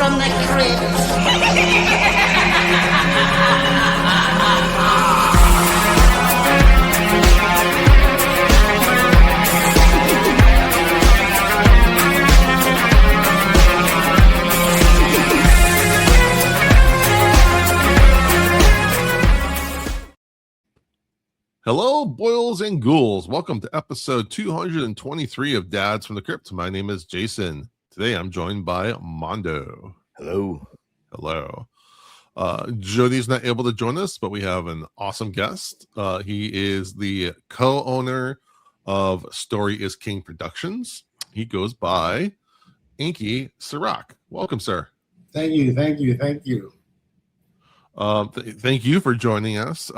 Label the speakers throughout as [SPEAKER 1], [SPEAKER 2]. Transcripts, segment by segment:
[SPEAKER 1] from the Crypt.
[SPEAKER 2] Hello, boils and ghouls. Welcome to episode 223 of Dads from the Crypt. My name is Jason. Today I'm joined by Mondo.
[SPEAKER 3] Hello.
[SPEAKER 2] Hello. Jody's not able to join us, but we have an awesome guest. He is the co-owner of Story is King Productions. He goes by Anky Cyriaque. Welcome, sir.
[SPEAKER 4] Thank you.
[SPEAKER 2] Thank you for joining us.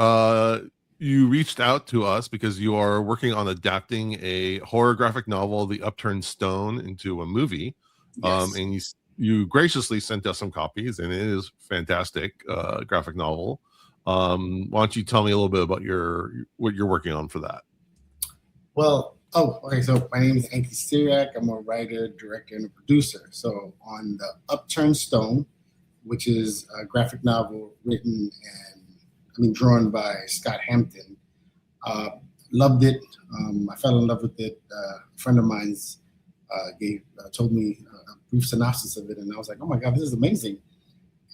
[SPEAKER 2] You reached out to us because you are working on adapting a horror graphic novel, The Upturned Stone, into a movie.
[SPEAKER 4] Yes.
[SPEAKER 2] And you graciously sent us some copies, and it is fantastic graphic novel. Why don't you tell me a little bit about what you're working on for that?
[SPEAKER 4] Well, okay. So my name is Anky Cyriaque. I'm a writer, director, and a producer. So on The Upturned Stone, which is a graphic novel written and drawn by Scott Hampton. Loved it. I fell in love with it. A friend of mine's told me a brief synopsis of it, and I was like, "Oh my God, this is amazing!"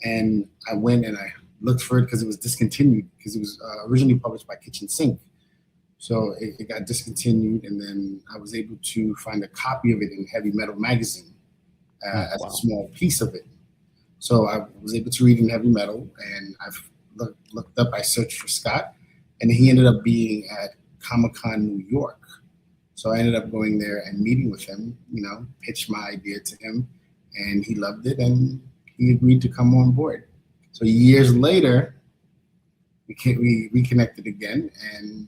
[SPEAKER 4] And I went and I looked for it because it was discontinued because it was originally published by Kitchen Sink. So it got discontinued, and then I was able to find a copy of it in Heavy Metal magazine as a small piece of it. So I was able to read in Heavy Metal, and I've looked up, I searched for Scott, and he ended up being at Comic-Con New York. So I ended up going there and meeting with him, pitched my idea to him, and he loved it, and he agreed to come on board. So years later, we reconnected again, and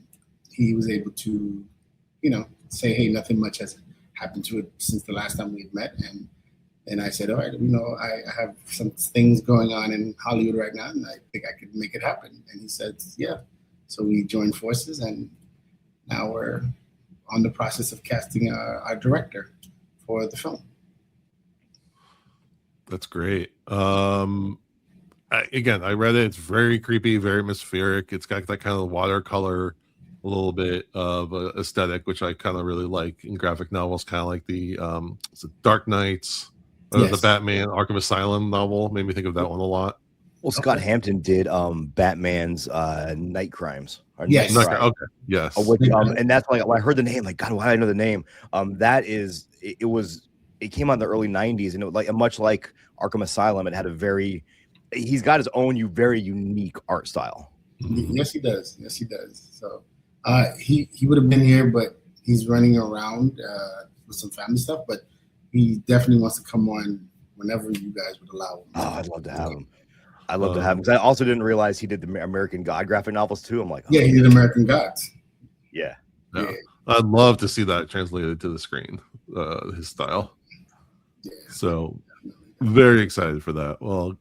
[SPEAKER 4] he was able to, say, hey, nothing much has happened to it since the last time we had met. And I said, all right, I have some things going on in Hollywood right now, and I think I could make it happen. And he said, yeah. So we joined forces, and now we're on the process of casting our director for the film.
[SPEAKER 2] That's great. I read it. It's very creepy, very atmospheric. It's got that kind of watercolor, a little bit of aesthetic, which I kind of really like in graphic novels, kind of like the Dark Knights.
[SPEAKER 4] Yes.
[SPEAKER 2] The Batman Arkham Asylum novel made me think of that one a lot.
[SPEAKER 3] Well, Scott Hampton did Batman's Night Crimes.
[SPEAKER 4] Yes.
[SPEAKER 2] Okay. Yes.
[SPEAKER 3] And that's like when I heard the name, like, God, why do I know the name? It came out in the early 90s, and it was much like Arkham Asylum, it had he's got his own very unique art style.
[SPEAKER 4] Yes, he does. So he would have been here, but he's running around with some family stuff, but he definitely wants to come on whenever you guys would allow him.
[SPEAKER 3] Oh, I'd love to have him. Because I also didn't realize he did the American God graphic novels too. I'm like,
[SPEAKER 4] yeah, he did American Gods.
[SPEAKER 3] Yeah.
[SPEAKER 2] I'd love to see that translated to the screen, his style.
[SPEAKER 4] Yeah.
[SPEAKER 2] So very excited for that. Well,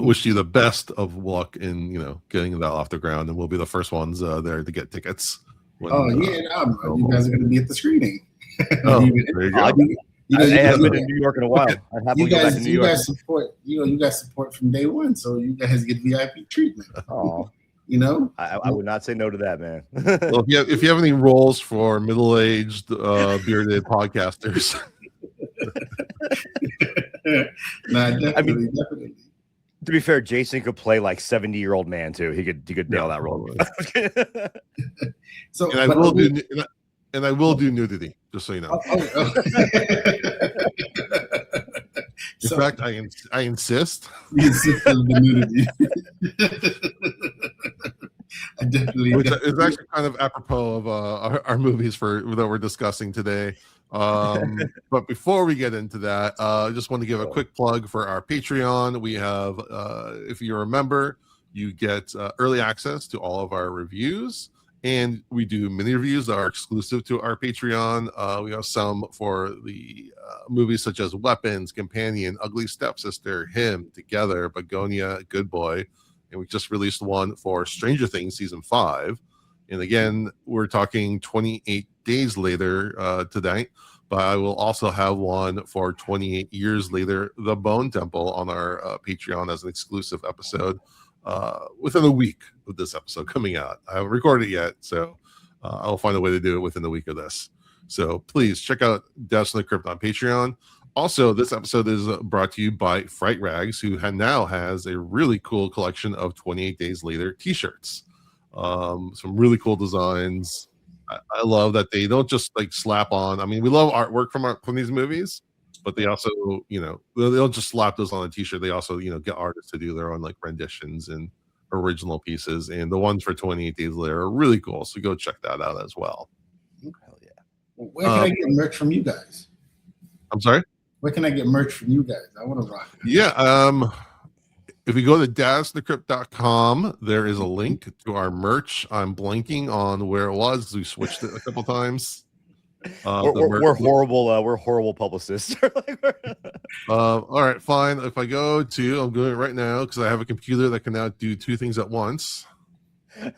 [SPEAKER 2] wish you the best of luck in getting that off the ground, and we'll be the first ones there to get tickets.
[SPEAKER 4] You guys are going to be at the screening.
[SPEAKER 2] There you go.
[SPEAKER 3] I haven't been in New York in a while. I'd happily go back to New York.
[SPEAKER 4] You guys support from day one, so you guys get VIP treatment.
[SPEAKER 3] Oh, I would not say no to that, man.
[SPEAKER 2] Well, if you have any roles for middle-aged bearded podcasters,
[SPEAKER 4] definitely.
[SPEAKER 3] To be fair, Jason could play like 70-year-old man too. He could nail that role.
[SPEAKER 4] So,
[SPEAKER 2] and I will do nudity, just so you know. In fact, I insist.
[SPEAKER 4] You insist on the nudity. I definitely.
[SPEAKER 2] Which is actually kind of apropos of our movies that we're discussing today. But before we get into that, I just want to give a quick plug for our Patreon. We have, if you remember, you get early access to all of our reviews. And we do mini reviews that are exclusive to our Patreon. We have some for the movies such as Weapons, Companion, Ugly Stepsister, Him, Together, Begonia, Good Boy. And we just released one for Stranger Things Season 5. And again, we're talking 28 days later tonight. but I will also have one for 28 years later, The Bone Temple, on our Patreon as an exclusive episode within a week of this episode coming out. I haven't recorded it yet, so I'll find a way to do it within the week of this. So please check out Dads From the Crypt on Patreon. Also, this episode is brought to you by Fright Rags, who now has a really cool collection of 28 Days Later t-shirts. Some really cool designs. I love that they don't just like slap on. I mean, we love artwork from these movies, but they also, you know, they don't just slap those on a t-shirt. They also, you know, get artists to do their own like renditions and original pieces. And the ones for 28 Days Later are really cool. So go check that out as well.
[SPEAKER 3] Hell yeah.
[SPEAKER 4] Where can I get merch from you guys?
[SPEAKER 2] I'm sorry?
[SPEAKER 4] Where can I get merch from you guys? I want to rock it.
[SPEAKER 2] Yeah. If you go to dadsfromthecrypt.com, there is a link to our merch. I'm blanking on where it was. We switched it a couple times.
[SPEAKER 3] We're horrible. We're horrible publicists.
[SPEAKER 2] All right, fine. If I go to, I'm doing it right now because I have a computer that can now do two things at once. If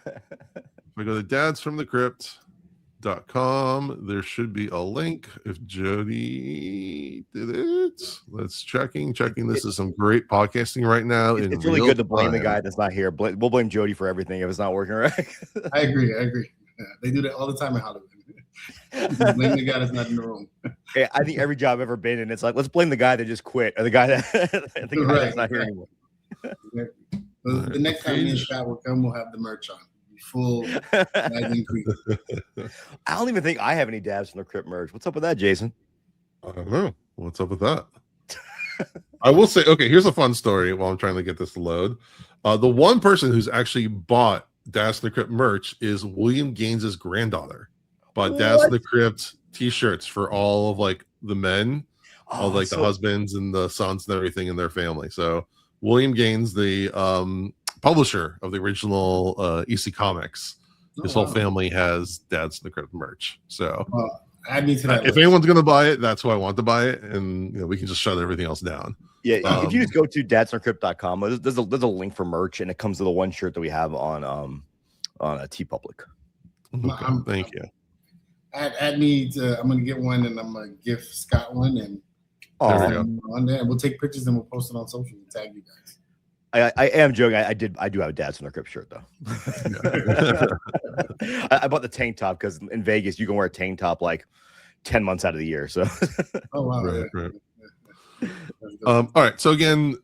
[SPEAKER 2] I go to dadsfromthecrypt.com, there should be a link. If Jody did it, let's checking. This is some great podcasting right now.
[SPEAKER 3] It's really good to blame the guy that's not here. We'll blame Jody for everything if it's not working right.
[SPEAKER 4] I agree. Yeah, they do that all the time in Hollywood. Blame the guy that's not in the room.
[SPEAKER 3] Yeah, I think every job I've ever been in, it's like, let's blame the guy that just quit or the guy that's not here anymore.
[SPEAKER 4] The next time me and Scott will come, we'll have the merch on. Full increase.
[SPEAKER 3] I don't even think I have any Dads From the Crypt merch. What's up with that, Jason?
[SPEAKER 2] I don't know. What's up with that? I will say, okay, here's a fun story while I'm trying to get this to load. The one person who's actually bought Dads From the Crypt merch is William Gaines's granddaughter. Bought Dads From the Crypt t-shirts for all of like the men, all like the husbands and the sons and everything in their family. So William Gaines, the publisher of the original EC Comics, his whole family has Dads From the Crypt merch. So
[SPEAKER 4] add me to that.
[SPEAKER 2] If anyone's going to buy it, that's who I want to buy it, and you know, we can just shut everything else down.
[SPEAKER 3] Yeah, if you just go to dadsfromthecrypt.com, there's a link for merch, and it comes to the one shirt that we have on a TeePublic.
[SPEAKER 2] Okay, thank you.
[SPEAKER 4] Add me to. I'm gonna get one, and I'm gonna give Scott one, and on there, and we'll take pictures and we'll post it on social and tag you guys.
[SPEAKER 3] I am joking. I do have a Dads From the Crypt shirt though. I bought the tank top because in Vegas you can wear a tank top like 10 months out of the year. So
[SPEAKER 4] oh wow.
[SPEAKER 2] Right. All right. So again,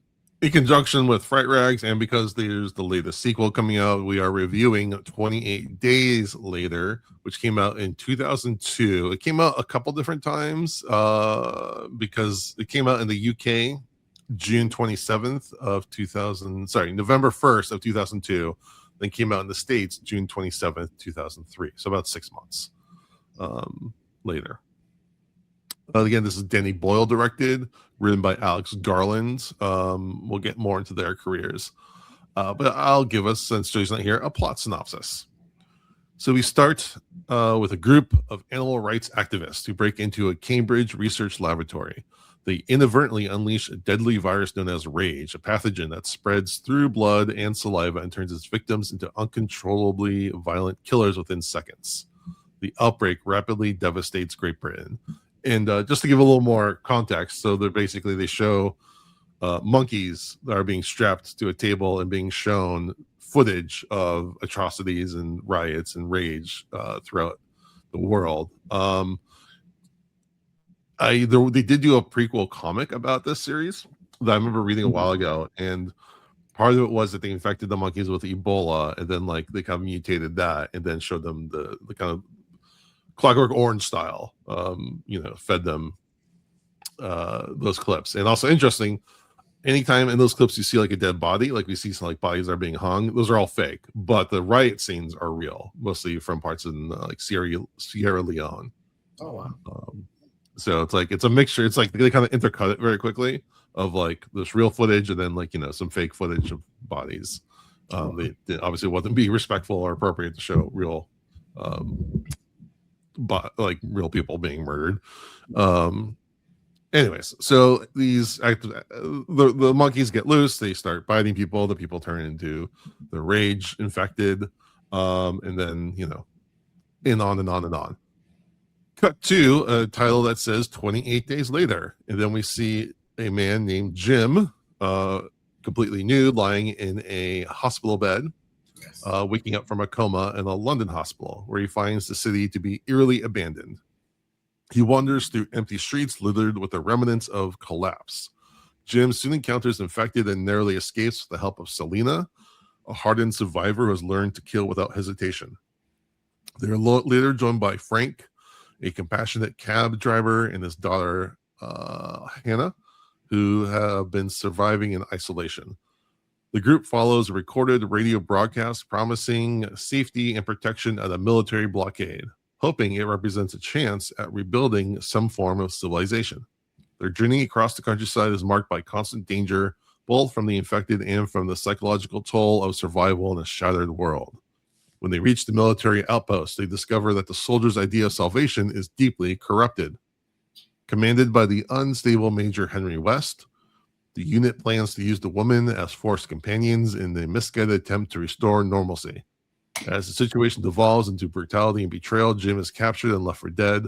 [SPEAKER 2] in conjunction with Fright Rags, and because there's the latest sequel coming out, we are reviewing 28 Days Later, which came out in 2002. It came out a couple different times because it came out in the UK June 27th of 2000. Sorry, November 1st of 2002. Then came out in the States June 27th, 2003. So about 6 months later. Again, this is Danny Boyle directed, written by Alex Garland. We'll get more into their careers. But I'll give us, since Joey's not here, a plot synopsis. So we start with a group of animal rights activists who break into a Cambridge research laboratory. They inadvertently unleash a deadly virus known as Rage, a pathogen that spreads through blood and saliva and turns its victims into uncontrollably violent killers within seconds. The outbreak rapidly devastates Great Britain. And just to give a little more context, so they show monkeys that are being strapped to a table and being shown footage of atrocities and riots and rage throughout the world. They did do a prequel comic about this series that I remember reading a while ago, and part of it was that they infected the monkeys with Ebola, and then like they kind of mutated that, and then showed them the kind of Clockwork Orange style, fed them those clips. And also interesting, anytime in those clips you see like a dead body, like we see some like bodies are being hung, those are all fake, but the riot scenes are real, mostly from parts in like Sierra Leone.
[SPEAKER 4] Oh wow.
[SPEAKER 2] So it's a mixture. It's like they kind of intercut it very quickly of like this real footage and then like, some fake footage of bodies. They obviously wasn't be respectful or appropriate to show real, but like real people being murdered. Anyways, so these the monkeys get loose. They start biting people. The people turn into the rage infected, and then and on and on and on. Cut to a title that says 28 Days Later. And then we see a man named Jim, completely nude, lying in a hospital bed, waking up from a coma in a London hospital, where he finds the city to be eerily abandoned. He wanders through empty streets littered with the remnants of collapse. Jim soon encounters infected and narrowly escapes with the help of Selena, a hardened survivor who has learned to kill without hesitation. They are later joined by Frank, a compassionate cab driver, and his daughter, Hannah, who have been surviving in isolation. The group follows a recorded radio broadcast promising safety and protection at a military blockade, hoping it represents a chance at rebuilding some form of civilization. Their journey across the countryside is marked by constant danger, both from the infected and from the psychological toll of survival in a shattered world. When they reach the military outpost, they discover that the soldiers' idea of salvation is deeply corrupted. Commanded by the unstable Major Henry West, the unit plans to use the women as forced companions in the misguided attempt to restore normalcy. As the situation devolves into brutality and betrayal, Jim is captured and left for dead.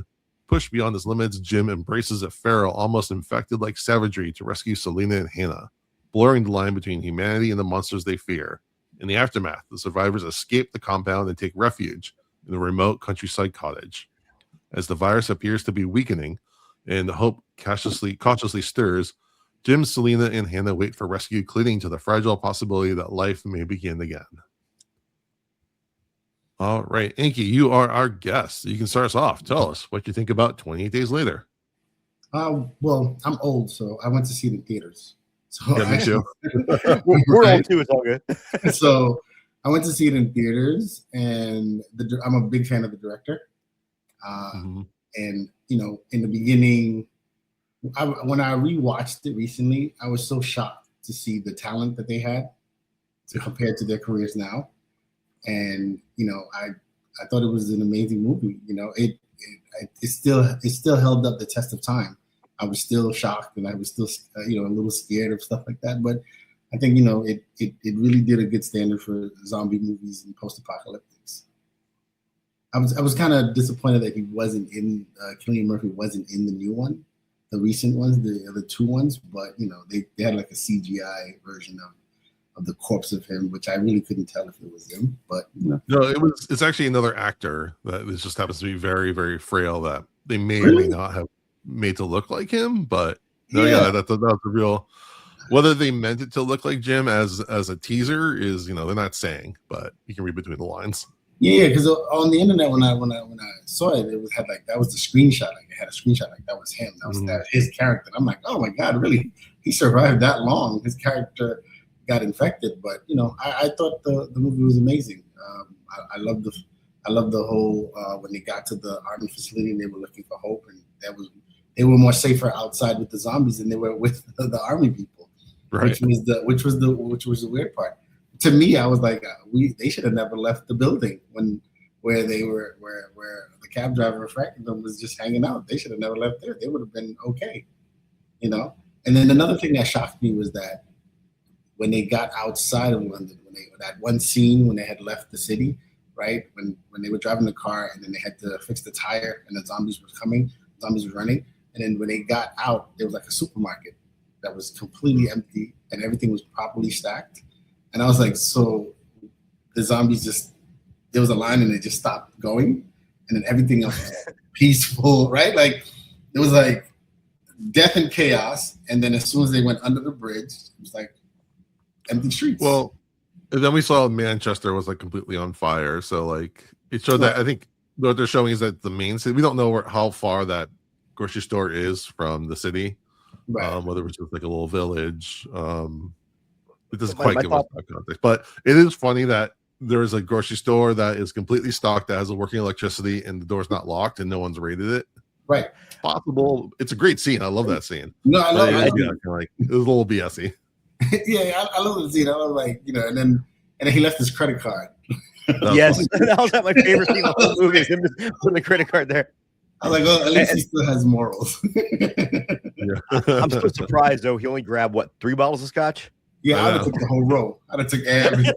[SPEAKER 2] Pushed beyond his limits, Jim embraces a feral, almost infected like savagery to rescue Selena and Hannah, blurring the line between humanity and the monsters they fear. In the aftermath, the survivors escape the compound and take refuge in a remote countryside cottage. As the virus appears to be weakening and hope cautiously stirs, Jim, Selena, and Hannah wait for rescue, clinging to the fragile possibility that life may begin again. All right, Anky, you are our guest. You can start us off. Tell us what you think about 28 Days Later.
[SPEAKER 4] Well, I'm old, so I went to see it in theaters. So
[SPEAKER 2] Yeah, me too.
[SPEAKER 3] We're old too. It's all good.
[SPEAKER 4] So I went to see it in theaters, and I'm a big fan of the director. And you know, in the beginning, when I rewatched it recently, I was so shocked to see the talent that they had compared to their careers now. And you know, I thought it was an amazing movie. You know, it still held up the test of time. I was still shocked, and I was still a little scared of stuff like that. But I think it really did a good standard for zombie movies and post-apocalyptics. I was kind of disappointed that he wasn't in Cillian Murphy wasn't in the new one, the recent ones, the other two ones. But they had like a CGI version of the corpse of him, which I really couldn't tell if it was him. But
[SPEAKER 2] no, it's actually another actor that just happens to be very, very frail that they may or may not have made to look like him. But that's a real. Whether they meant it to look like Jim as a teaser is they're not saying, but you can read between the lines.
[SPEAKER 4] Yeah, because on the internet when I saw it, had like that was the screenshot. Like it had a screenshot like that was him. That was his character. And I'm like, oh my god, really? He survived that long? His character got infected, but I thought the movie was amazing. I love the whole when they got to the army facility and they were looking for hope, and they were more safer outside with the zombies than they were with the army people, right? Which was the weird part. To me, I was like, they should have never left the building where the cab driver affected them was just hanging out. They should have never left there. They would have been okay, And then another thing that shocked me was that when they got outside of London, that one scene when they had left the city, right? When they were driving the car and then they had to fix the tire and the zombies were running. And then when they got out, there was like a supermarket that was completely empty and everything was properly stacked. And I was like, so the zombies there was a line and they just stopped going. And then everything else was peaceful, right? Like it was like death and chaos. And then as soon as they went under the bridge, it was like empty streets.
[SPEAKER 2] Well, and then we saw Manchester was like completely on fire. So like it showed that I think what they're showing is that the main city, we don't know how far that grocery store is from the city, right. Whether it's just like a little village. It doesn't quite give us that context, but it is funny that there is a grocery store that is completely stocked that has a working electricity and the door's not locked and no one's raided it.
[SPEAKER 4] Right.
[SPEAKER 2] Possible. It's a great scene. I love that scene.
[SPEAKER 4] No, I love it.
[SPEAKER 2] Like it was a little BS-y.
[SPEAKER 4] Yeah, I love the scene. I was like, and then he left his credit card.
[SPEAKER 3] Yes, that was my favorite scene of the whole movie. Him just putting the credit card there.
[SPEAKER 4] I was like, well, at least he still has morals.
[SPEAKER 3] I'm so surprised though. He only grabbed 3 bottles of scotch.
[SPEAKER 4] Yeah, I'd have took the whole row. I'd have took everything.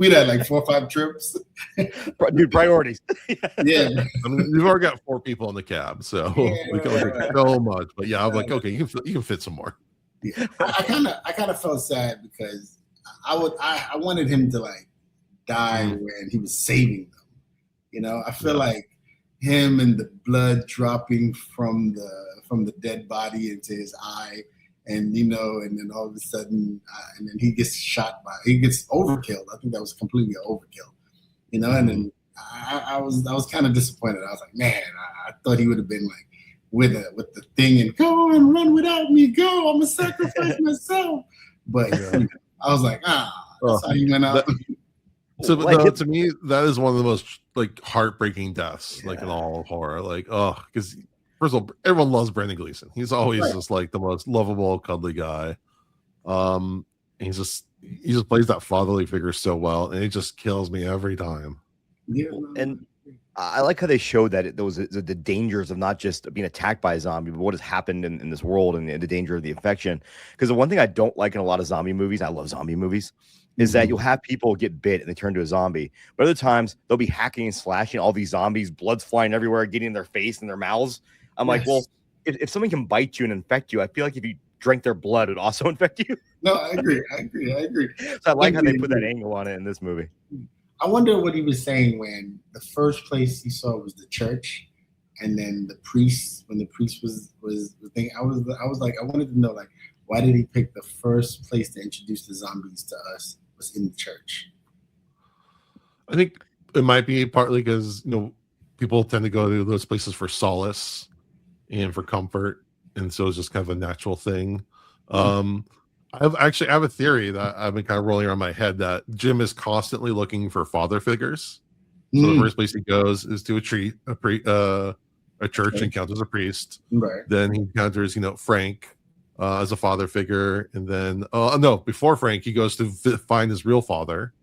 [SPEAKER 4] we'd had like 4 or 5 trips.
[SPEAKER 3] Dude, priorities.
[SPEAKER 4] Yeah.
[SPEAKER 2] I mean, we've already got 4 people in the cab, so we can only take so much. But yeah, I'm like, okay, you can fit some more.
[SPEAKER 4] Yeah. I kind of felt sad because I wanted him to like die when he was saving them. You know, I feel like him and the blood dropping from the dead body into his eye, and you know, and then all of a sudden, and then he gets overkilled. I think that was completely an overkill. You know, and then I was kind of disappointed. I was like, man, I thought he would have been like with the thing and go and run without me, go. I'm gonna sacrifice myself. But I was like, that's how he went out.
[SPEAKER 2] So to me, that is one of the most like heartbreaking deaths, like in all of horror. Like, because first of all, everyone loves Brendan Gleeson. He's always just like the most lovable, cuddly guy. And he just plays that fatherly figure so well, and it just kills me every time.
[SPEAKER 4] Yeah,
[SPEAKER 3] and I like how they showed that the dangers of not just being attacked by a zombie, but what has happened in this world and the danger of the infection. Because the one thing I don't like in a lot of zombie movies, I love zombie movies, is that you'll have people get bit and they turn to a zombie. But other times they'll be hacking and slashing all these zombies, blood's flying everywhere, getting in their face and their mouths. I'm like, well, if someone can bite you and infect you, I feel like if you drank their blood, it would also infect you.
[SPEAKER 4] No, I agree.
[SPEAKER 3] So I like how they put that angle on it in this movie.
[SPEAKER 4] I wonder what he was saying when the first place he saw was the church, and then the priest. When the priest was the thing, I was like, I wanted to know, like, why did he pick the first place to introduce the zombies to us was in the church?
[SPEAKER 2] I think it might be partly because people tend to go to those places for solace and for comfort, and so it's just kind of a natural thing. I have a theory that I've been kind of rolling around my head that Jim is constantly looking for father figures. So the first place he goes is to a church, encounters a priest.
[SPEAKER 4] Right.
[SPEAKER 2] Then he encounters, Frank as a father figure, and then before Frank, he goes to find his real father.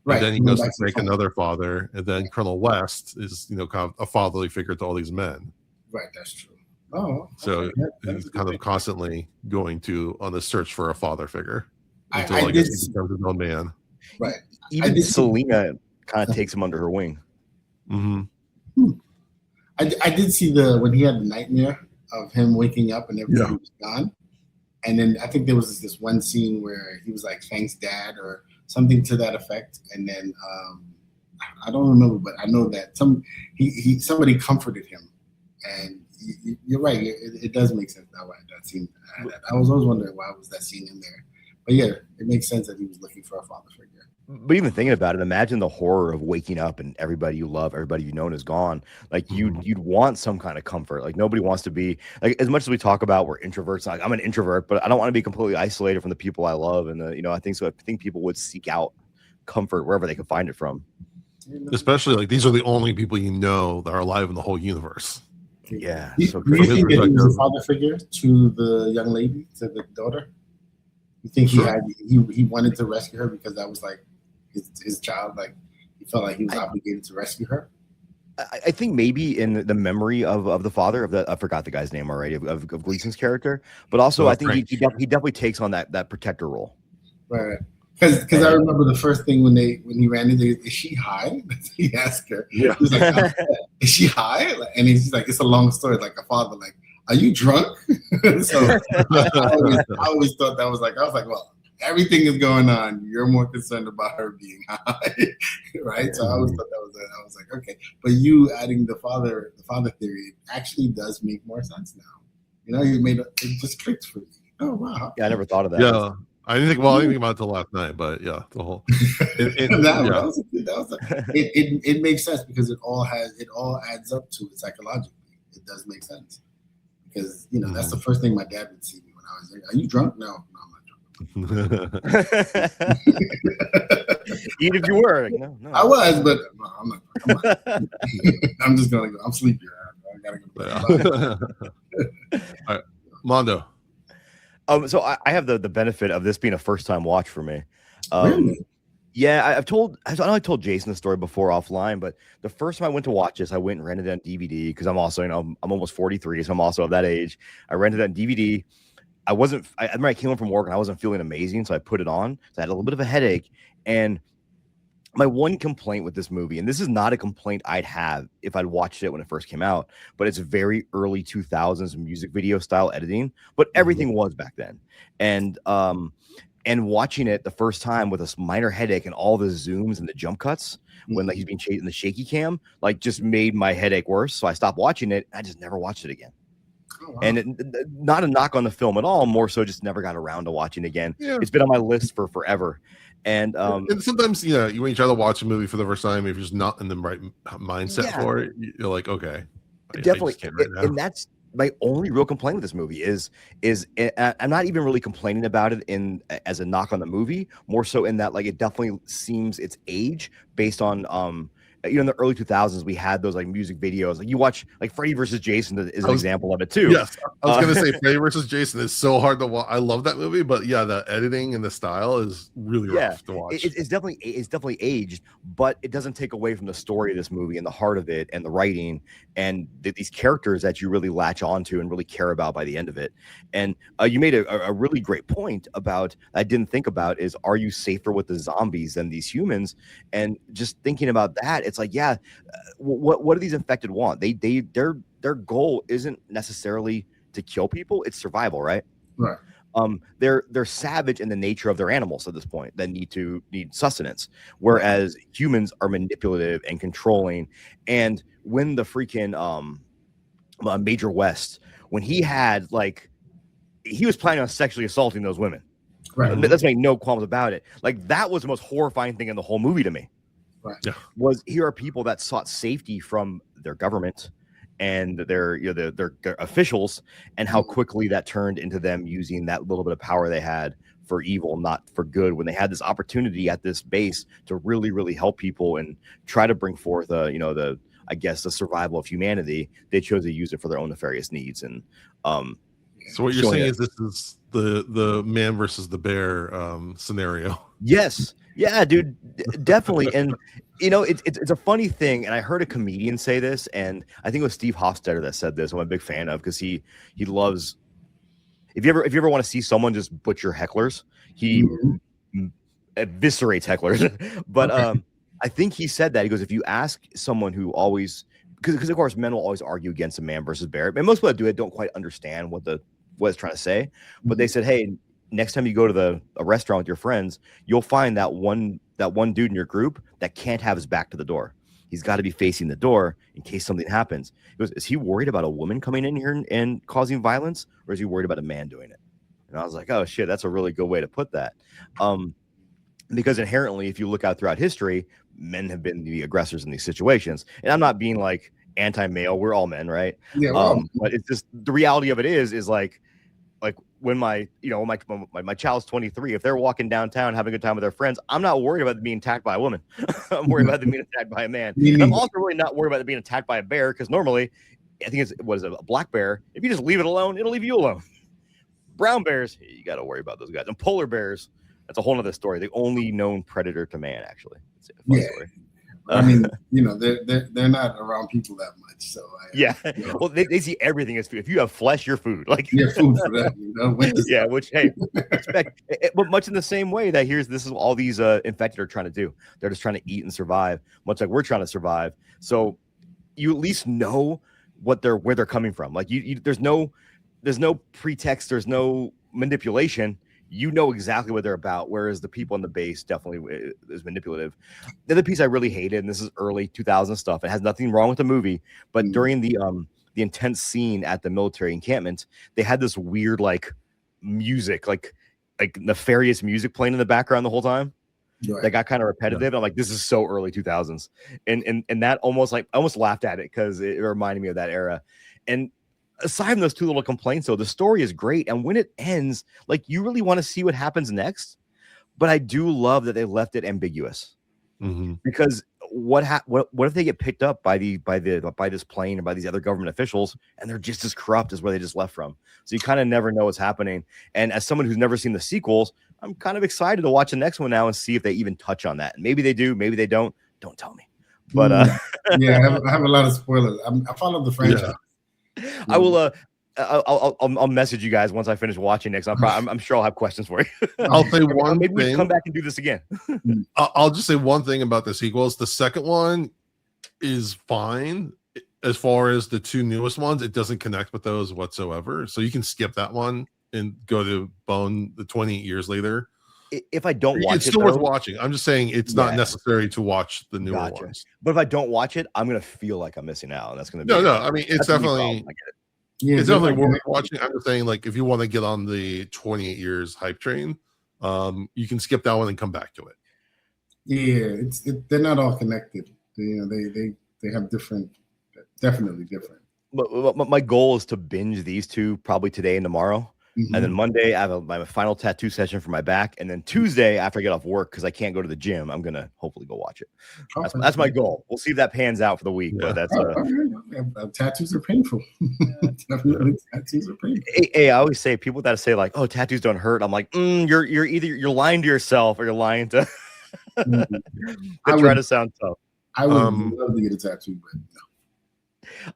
[SPEAKER 2] Right. And then he goes to make another father, and then Colonel West is, kind of a fatherly figure to all these men.
[SPEAKER 4] Right. That's true. Oh,
[SPEAKER 2] so he's kind of constantly going on the search for a father figure until he becomes his own man.
[SPEAKER 4] Right.
[SPEAKER 3] Even Selena kind of takes him under her wing.
[SPEAKER 2] Mm-hmm.
[SPEAKER 4] I did see when he had the nightmare of him waking up and everything was gone, and then I think there was this one scene where he was like, "Thanks, Dad," or something to that effect, and then I don't remember, but I know that somebody comforted him, and. You're right. It does make sense that way. That scene. I was always wondering why was that scene in there, but yeah, it makes sense that he was looking for a father figure.
[SPEAKER 3] But even thinking about it, imagine the horror of waking up and everybody you love, everybody you've known is gone. Like you'd want some kind of comfort. Like nobody wants to be like, as much as we talk about we're introverts. Like I'm an introvert, but I don't want to be completely isolated from the people I love. And I think people would seek out comfort wherever they could find it from.
[SPEAKER 2] Especially like these are the only people that are alive in the whole universe.
[SPEAKER 3] Yeah.
[SPEAKER 4] Do you think that he was a father figure to the young lady, to the daughter? You think he wanted to rescue her because that was like his child? Like he felt like he was obligated to rescue her?
[SPEAKER 3] I think maybe in the memory of the father I forgot the guy's name already of Gleason's character, but also I think he definitely takes on that protector role.
[SPEAKER 4] Right. Because I remember the first thing when he ran into, is she high? He asked her. Yeah. He was like, is she high? And he's like, it's a long story. Like a father, like, are you drunk? So I always thought that was like, I was like, well, everything is going on. You're more concerned about her being high, right? So I always thought that was it. I was like, okay, but you adding the father theory actually does make more sense now. It just clicked for me. Oh wow.
[SPEAKER 3] Yeah, I never thought of that.
[SPEAKER 2] Yeah. I didn't think about it till last night, but yeah, the whole
[SPEAKER 4] it makes sense because it all adds up to it psychologically. It does make sense because that's the first thing my dad would see me when I was like, "Are you drunk?" No, I'm not drunk.
[SPEAKER 3] Even if you were, no.
[SPEAKER 4] I was, but no, I'm not. I'm just gonna go. I'm sleepy. I gotta go to bed.
[SPEAKER 2] All right, Mondo.
[SPEAKER 3] So I have the benefit of this being a first time watch for me.
[SPEAKER 4] Really?
[SPEAKER 3] Yeah, I told Jason the story before offline, but the first time I went to watch this, I went and rented it on DVD because I'm also, I'm almost 43, so I'm also of that age. I rented it on DVD. I remember I came home from work and I wasn't feeling amazing, so I put it on. So I had a little bit of a headache, and my one complaint with this movie, and this is not a complaint I'd have if I'd watched it when it first came out, but it's very early 2000s music video style editing, but everything was back then. And watching it the first time with a minor headache and all the zooms and the jump cuts when like he's being chased in the shaky cam, like just made my headache worse. So I stopped watching it. I just never watched it again. Oh, wow. And not a knock on the film at all, more so just never got around to watching again. Yeah. It's been on my list for forever. And
[SPEAKER 2] sometimes, when you try to watch a movie for the first time, if you're just not in the right mindset for it, you're like, okay,
[SPEAKER 3] definitely. And that's my only real complaint with this movie is I'm not even really complaining about it as a knock on the movie, more so in that like it definitely seems its age based on in the early 2000s we had those like music videos, like you watch like Freddy versus Jason is an example of it too.
[SPEAKER 2] Yes, I was gonna say Freddy versus Jason is so hard to watch. I love that movie, but yeah, the editing and the style is really rough to watch.
[SPEAKER 3] It's definitely aged, but it doesn't take away from the story of this movie and the heart of it and the writing and these characters that you really latch onto and really care about by the end of it. And you made a really great point about I didn't think about is, are you safer with the zombies than these humans? And just thinking about that, it's like, what do these infected want? Their goal isn't necessarily to kill people, it's survival, right?
[SPEAKER 4] Right.
[SPEAKER 3] They're savage in the nature of their animals at this point that need sustenance, whereas humans are manipulative and controlling. And when the freaking Major West, when he had he was planning on sexually assaulting those women, right? Let's make no qualms about it. Like that was the most horrifying thing in the whole movie to me.
[SPEAKER 4] Right.
[SPEAKER 2] Yeah.
[SPEAKER 3] Was here are people that sought safety from their government and their officials, and how quickly that turned into them using that little bit of power they had for evil, not for good, when they had this opportunity at this base to really, really help people and try to bring forth the survival of humanity. They chose to use it for their own nefarious needs. And
[SPEAKER 2] so what you're saying is this is the man versus the bear scenario.
[SPEAKER 3] Yes. Yeah, dude, definitely. And it's a funny thing. And I heard a comedian say this, and I think it was Steve Hofstetter that said this. I'm a big fan of, because he loves. If you ever want to see someone just butcher hecklers, he eviscerates hecklers. But I think he said that he goes, if you ask someone who always, because of course men will always argue against a man versus bear, and most people that do it don't quite understand what it's trying to say. But they said, hey, next time you go to a restaurant with your friends, you'll find that one dude in your group that can't have his back to the door. He's got to be facing the door in case something happens. He goes, is he worried about a woman coming in here and causing violence, or is he worried about a man doing it? And I was like, oh shit, that's a really good way to put that. Because inherently, if you look out throughout history, men have been the aggressors in these situations. And I'm not being like anti-male. We're all men, right?
[SPEAKER 4] Yeah. Well,
[SPEAKER 3] but it's just the reality of it is like when my child's 23, if they're walking downtown having a good time with their friends, I'm not worried about them being attacked by a woman. I'm worried about them being attacked by a man. And I'm also really not worried about them being attacked by a bear, because normally, I think a black bear, if you just leave it alone, it'll leave you alone. Brown bears, you got to worry about those guys. And polar bears, that's a whole other story. The only known predator to man, actually. It's a fun story.
[SPEAKER 4] I mean, they're not around people that much, so
[SPEAKER 3] well, they see everything as food. If you have flesh, you're food. Like
[SPEAKER 4] you're food for them.
[SPEAKER 3] Yeah, which hey, respect. But much in the same way that this is all these infected are trying to do. They're just trying to eat and survive, much like we're trying to survive. So you at least know where they're coming from. Like there's no pretext. There's no manipulation. You know exactly what they're about, whereas the people on the base definitely is manipulative. The other piece I really hated, and this is early 2000 stuff, it has nothing wrong with the movie, but during the intense scene at the military encampment, they had this weird music, like nefarious music playing in the background the whole time. Right. That got kind of repetitive. I'm like, this is so early 2000s, and that I almost laughed at it because it reminded me of that era. And aside from those two little complaints, though, the story is great. And when it ends, you really want to see what happens next. But I do love that they left it ambiguous, because what if they get picked up by this plane or by these other government officials, and they're just as corrupt as where they just left from? So you kind of never know what's happening. And as someone who's never seen the sequels, I'm kind of excited to watch the next one now and see if they even touch on that. And maybe they do, maybe they don't. Don't tell me. But
[SPEAKER 4] I have a lot of spoilers. I follow the franchise.
[SPEAKER 3] I will I'll message you guys once I finish watching next. I'm sure I'll have questions for you.
[SPEAKER 2] I'll say one
[SPEAKER 3] Maybe we
[SPEAKER 2] thing.
[SPEAKER 3] can come back and do this again.
[SPEAKER 2] I'll just say one thing about the sequels. The second one is fine. As far as the two newest ones, it doesn't connect with those whatsoever. So you can skip that one and go to Bone the 28 years later.
[SPEAKER 3] If I don't watch
[SPEAKER 2] it's
[SPEAKER 3] it,
[SPEAKER 2] still
[SPEAKER 3] though,
[SPEAKER 2] worth watching. I'm just saying it's not necessary to watch the newer ones.
[SPEAKER 3] But if I don't watch it, I'm gonna feel like I'm missing out, and that's gonna be
[SPEAKER 2] no. I mean, it's definitely it's definitely worth watching. I'm just saying, like, if you want to get on the 28 years hype train, you can skip that one and come back to it.
[SPEAKER 4] Yeah, they're not all connected. They have definitely different.
[SPEAKER 3] My goal is to binge these two probably today and tomorrow. And then Monday, I have my final tattoo session for my back. And then Tuesday, after I get off work, because I can't go to the gym, I'm going to hopefully go watch it. That's my goal. We'll see if that pans out for the week. But that's
[SPEAKER 4] tattoos are painful. Definitely, tattoos are painful.
[SPEAKER 3] Hey, I always say, people that say, like, oh, tattoos don't hurt. I'm like, you're lying to yourself or you're lying to try to sound tough.
[SPEAKER 4] I would love to get a tattoo, but no.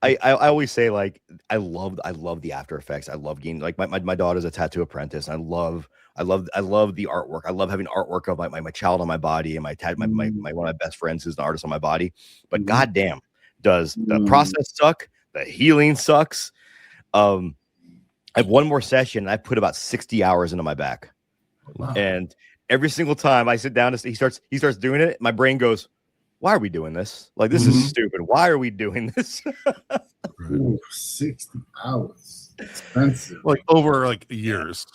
[SPEAKER 3] I always say, like, I love the after effects. I love getting, like, my daughter's a tattoo apprentice. I love the artwork. I love having artwork of my child on my body and my one of my best friends who's an artist on my body. But goddamn, does the process suck? The healing sucks. I have one more session. And I put about 60 hours into my back, and every single time I sit down, he starts doing it. My brain goes, why are we doing this? Like, this is stupid. Why are we doing this?
[SPEAKER 4] Ooh, 60 hours. Expensive.
[SPEAKER 2] Like over like years.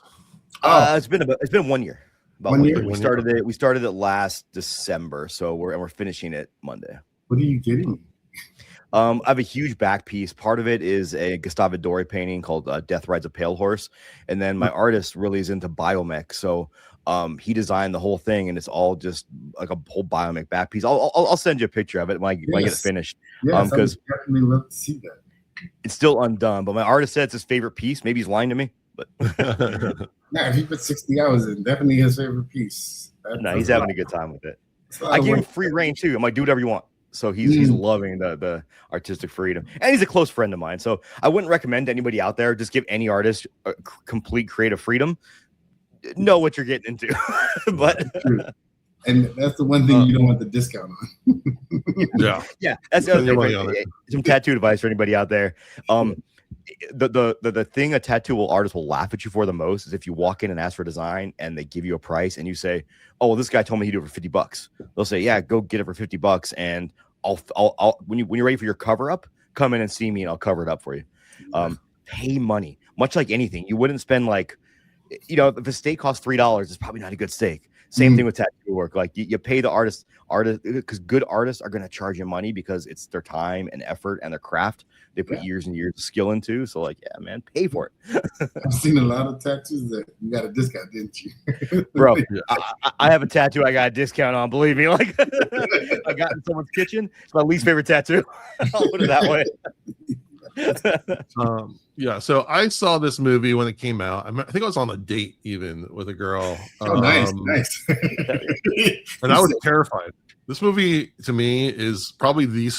[SPEAKER 3] It's been 1 year. About
[SPEAKER 4] 1 year.
[SPEAKER 3] We started it last December, so we're finishing it Monday.
[SPEAKER 4] What are you getting?
[SPEAKER 3] I have a huge back piece. Part of it is a Gustave Doré painting called Death Rides a Pale Horse. And then my artist really is into biomech. So he designed the whole thing, and it's all just like a whole biomech back piece. I'll send you a picture of it when I get it finished. Because
[SPEAKER 4] I definitely love to see that.
[SPEAKER 3] It's still undone, but my artist said it's his favorite piece. Maybe he's lying to me, but
[SPEAKER 4] nah, if he put 60 hours in, definitely his favorite piece.
[SPEAKER 3] No, he's having a good time with it. I gave him free reign too. I'm like, do whatever you want. So he's loving the artistic freedom, and he's a close friend of mine. So I wouldn't recommend to anybody out there, just give any artist complete creative freedom. Know what you're getting into. But
[SPEAKER 4] and that's the one thing you don't want the discount on.
[SPEAKER 3] yeah, that's the other thing. Some tattoo advice for anybody out there. The thing a tattoo artist will laugh at you for the most is if you walk in and ask for design and they give you a price and you say, oh, well, this guy told me he'd do it for $50. They'll say, yeah, go get it for $50, and I'll when you're ready for your cover up, come in and see me and I'll cover it up for you. Pay money, much like anything. You wouldn't spend, like, if a steak costs $3, it's probably not a good steak. Same thing with tattoo work. Like, you pay the artist, because good artists are going to charge you money because it's their time and effort and their craft. They put years and years of skill into. So, like, yeah, man, pay for it.
[SPEAKER 4] I've seen a lot of tattoos that you got a discount, didn't you?
[SPEAKER 3] Bro, I have a tattoo I got a discount on. Believe me, like, I got in someone's kitchen. It's my least favorite tattoo. I'll put it that way.
[SPEAKER 2] So I saw this movie when it came out. I think I was on a date even with a girl.
[SPEAKER 4] Nice.
[SPEAKER 2] And I was terrified. This movie to me is probably the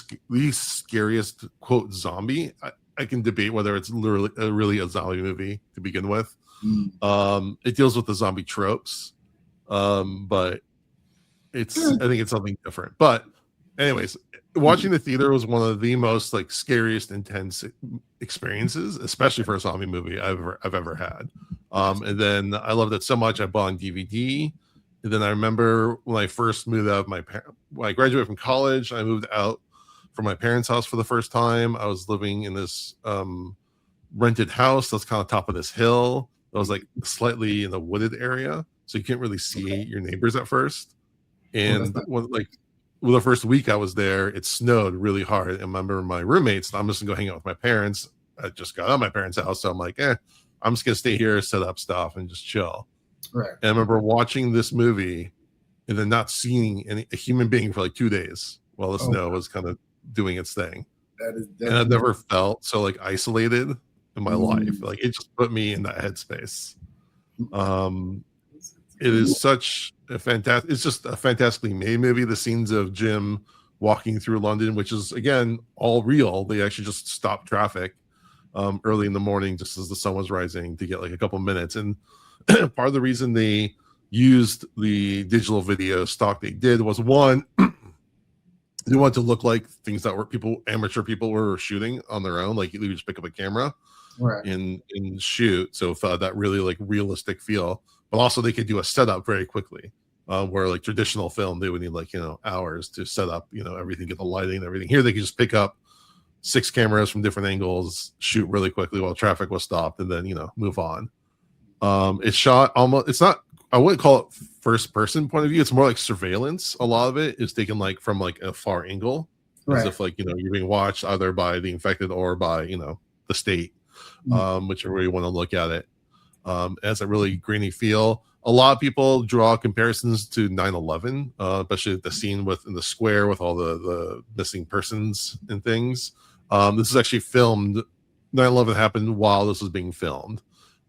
[SPEAKER 2] scariest quote zombie. I can debate whether it's really a zombie movie to begin with. It deals with the zombie tropes, but I think it's something different. But anyways, watching the theater was one of the most, like, scariest, intense experiences, especially for a zombie movie I've ever had. And then I loved it so much I bought on DVD. And then I remember when I first moved out of when I graduated from college, I moved out from my parents' house for the first time. I was living in this rented house that's kind of top of this hill. That was, like, slightly in the wooded area, so you can't really see your neighbors at first. And the first week I was there, it snowed really hard. And I remember my roommates, I'm just gonna go hang out with my parents. I just got out of my parents' house, so I'm like, I'm just gonna stay here, set up stuff, and just chill.
[SPEAKER 4] Right.
[SPEAKER 2] And I remember watching this movie and then not seeing a human being for like 2 days while the snow was kind of doing its thing. And I've never felt so, like, isolated in my life. Like, it just put me in that headspace. It is such a fantastic. It's just a fantastically made movie. The scenes of Jim walking through London, which is, again, all real. They actually just stopped traffic early in the morning, just as the sun was rising, to get like a couple minutes. And part of the reason they used the digital video stock they did was, one, they wanted to look like things that were amateur people were shooting on their own. Like, you just pick up a camera and shoot. So that really like realistic feel, but also they could do a setup very quickly. Where like traditional film, they would need like, hours to set up, everything, get the lighting and everything. Here they could just pick up 6 cameras from different angles, shoot really quickly while traffic was stopped, and then, move on. It's shot almost, it's not, I wouldn't call it first person point of view. It's more like surveillance. A lot of it is taken like from like a far angle, as if like, you're being watched either by the infected or by, the state, whichever way you want to look at it. It has a really grainy feel. A lot of people draw comparisons to 9/11, especially the scene in the square with all the missing persons and things. This is actually filmed. 9/11 happened while this was being filmed.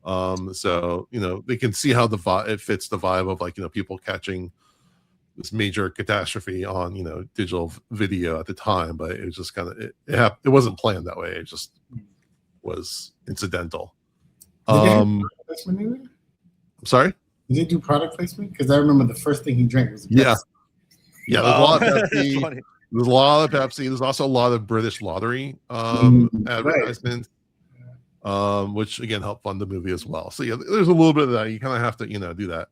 [SPEAKER 2] So, they can see how it fits the vibe of like, people catching this major catastrophe on, digital video at the time, but it was just kind of, it wasn't planned that way. It just was incidental. I'm sorry?
[SPEAKER 4] Did they do product placement? Because I remember the first thing he drank was Pepsi.
[SPEAKER 2] Yeah. There's a lot of Pepsi. There's a lot of Pepsi. There's also a lot of British lottery advertisements, which again help fund the movie as well. So yeah, there's a little bit of that. You kind of have to, do that.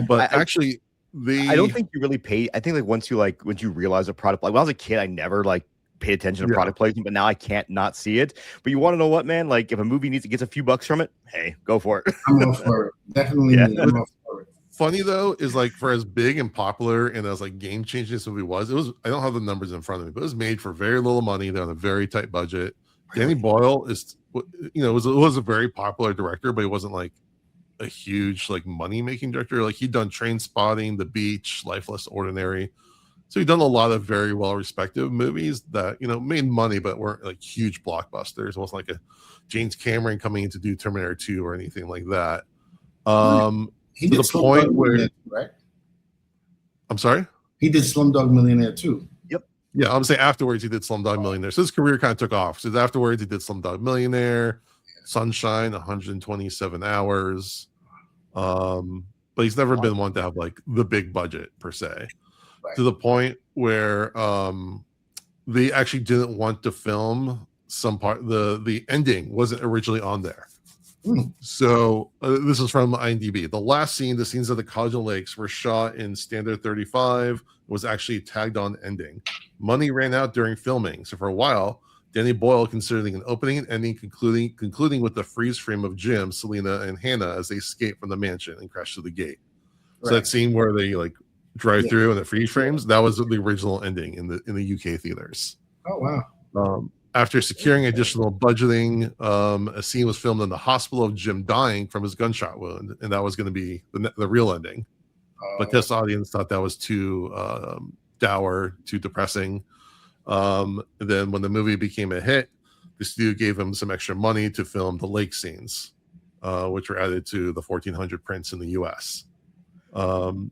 [SPEAKER 2] But actually, I
[SPEAKER 3] don't think you really pay. I think like once you realize a product, like when I was a kid, I never like paid attention to product placement, but now I can't not see it. But you want to know what, man? Like if a movie gets a few bucks from it, hey, go for it.
[SPEAKER 4] I'm all for it. Definitely.
[SPEAKER 3] Yeah.
[SPEAKER 4] I'm all for it.
[SPEAKER 2] Funny though is like, for as big and popular and as like game changing this movie was, I don't have the numbers in front of me, but it was made for very little money. They're on a very tight budget. Danny Boyle is, was a very popular director, but he wasn't like a huge like money making director. Like he'd done Train Spotting, The Beach, Lifeless, Ordinary. So he'd done a lot of very well respected movies that, made money, but weren't like huge blockbusters. It wasn't like a James Cameron coming in to do Terminator 2 or anything like that.
[SPEAKER 4] He
[SPEAKER 2] to
[SPEAKER 4] did
[SPEAKER 2] the point where,
[SPEAKER 4] right?
[SPEAKER 2] I'm sorry?
[SPEAKER 4] He did Slumdog Millionaire too.
[SPEAKER 3] Yep.
[SPEAKER 2] Yeah, I would say afterwards he did Slumdog Millionaire. So his career kind of took off. So afterwards he did Slumdog Millionaire, Sunshine, 127 Hours. But he's never been one to have like the big budget per se. Right. To the point where they actually didn't want to film some part. The ending wasn't originally on there. So this is from IMDb. The last scene, the scenes of the college and lakes, were shot in standard 35. Was actually tagged on ending. Money ran out during filming, so for a while, Danny Boyle considering an opening and ending, concluding with the freeze frame of Jim, Selena, and Hannah as they escape from the mansion and crash through the gate. Right. So that scene where they like drive through and the freeze frames, that was the original ending in the UK theaters.
[SPEAKER 4] Oh wow.
[SPEAKER 2] After securing additional budgeting, a scene was filmed in the hospital of Jim dying from his gunshot wound, and that was going to be the real ending. But this audience thought that was too dour, too depressing. And then when the movie became a hit, the studio gave him some extra money to film the lake scenes, which were added to the 1,400 prints in the US. And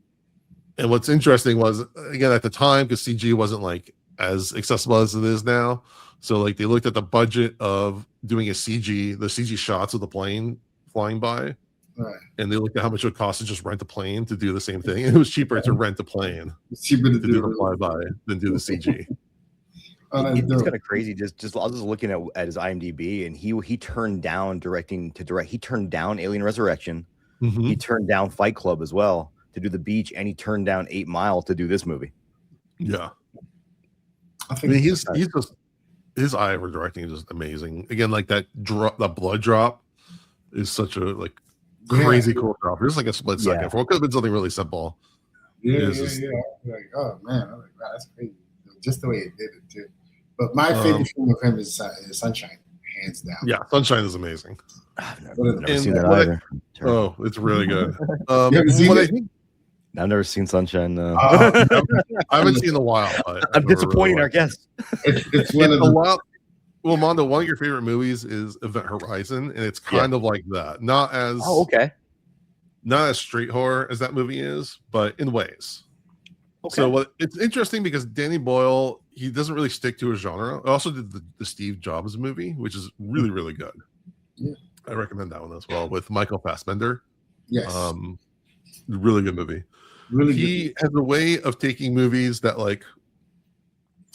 [SPEAKER 2] what's interesting was, again, at the time, because CG wasn't like as accessible as it is now, so like they looked at the budget of doing the CG shots of the plane flying by, right, and they looked at how much it would cost to just rent a plane to do the same thing. And it was cheaper to rent a plane,
[SPEAKER 4] it's cheaper to
[SPEAKER 2] do the flyby than do the CG.
[SPEAKER 3] It's kind of crazy. Just I was just looking at his IMDb, and he turned down directing to direct. He turned down Alien Resurrection. Mm-hmm. He turned down Fight Club as well to do The Beach, and he turned down 8 Mile to do this movie.
[SPEAKER 2] Yeah, I mean he's just, his eye for directing is just amazing. Again, like that blood drop is such a like crazy cool drop. Just like a split second. For what could have been something really simple.
[SPEAKER 4] Yeah. Like, oh man, I was like, wow, that's crazy. Just the way it did it too. But my favorite film of him is Sunshine, hands down.
[SPEAKER 2] Yeah, Sunshine is amazing.
[SPEAKER 3] I've never seen that either.
[SPEAKER 2] It's really good.
[SPEAKER 3] I've never seen Sunshine.
[SPEAKER 2] I haven't seen in a while.
[SPEAKER 3] I'm disappointing our guests.
[SPEAKER 4] It's one of the
[SPEAKER 2] well, Mondo, one of your favorite movies is Event Horizon, and it's kind of like that. Not as not as street horror as that movie is, but in ways.
[SPEAKER 3] Okay.
[SPEAKER 2] So what it's interesting because Danny Boyle, he doesn't really stick to a genre. I also did the Steve Jobs movie, which is really, really good.
[SPEAKER 4] Yeah.
[SPEAKER 2] I recommend that one as well with Michael Fassbender.
[SPEAKER 4] Yes.
[SPEAKER 2] Really good movie.
[SPEAKER 4] Really
[SPEAKER 2] He
[SPEAKER 4] good.
[SPEAKER 2] has a way of taking movies that like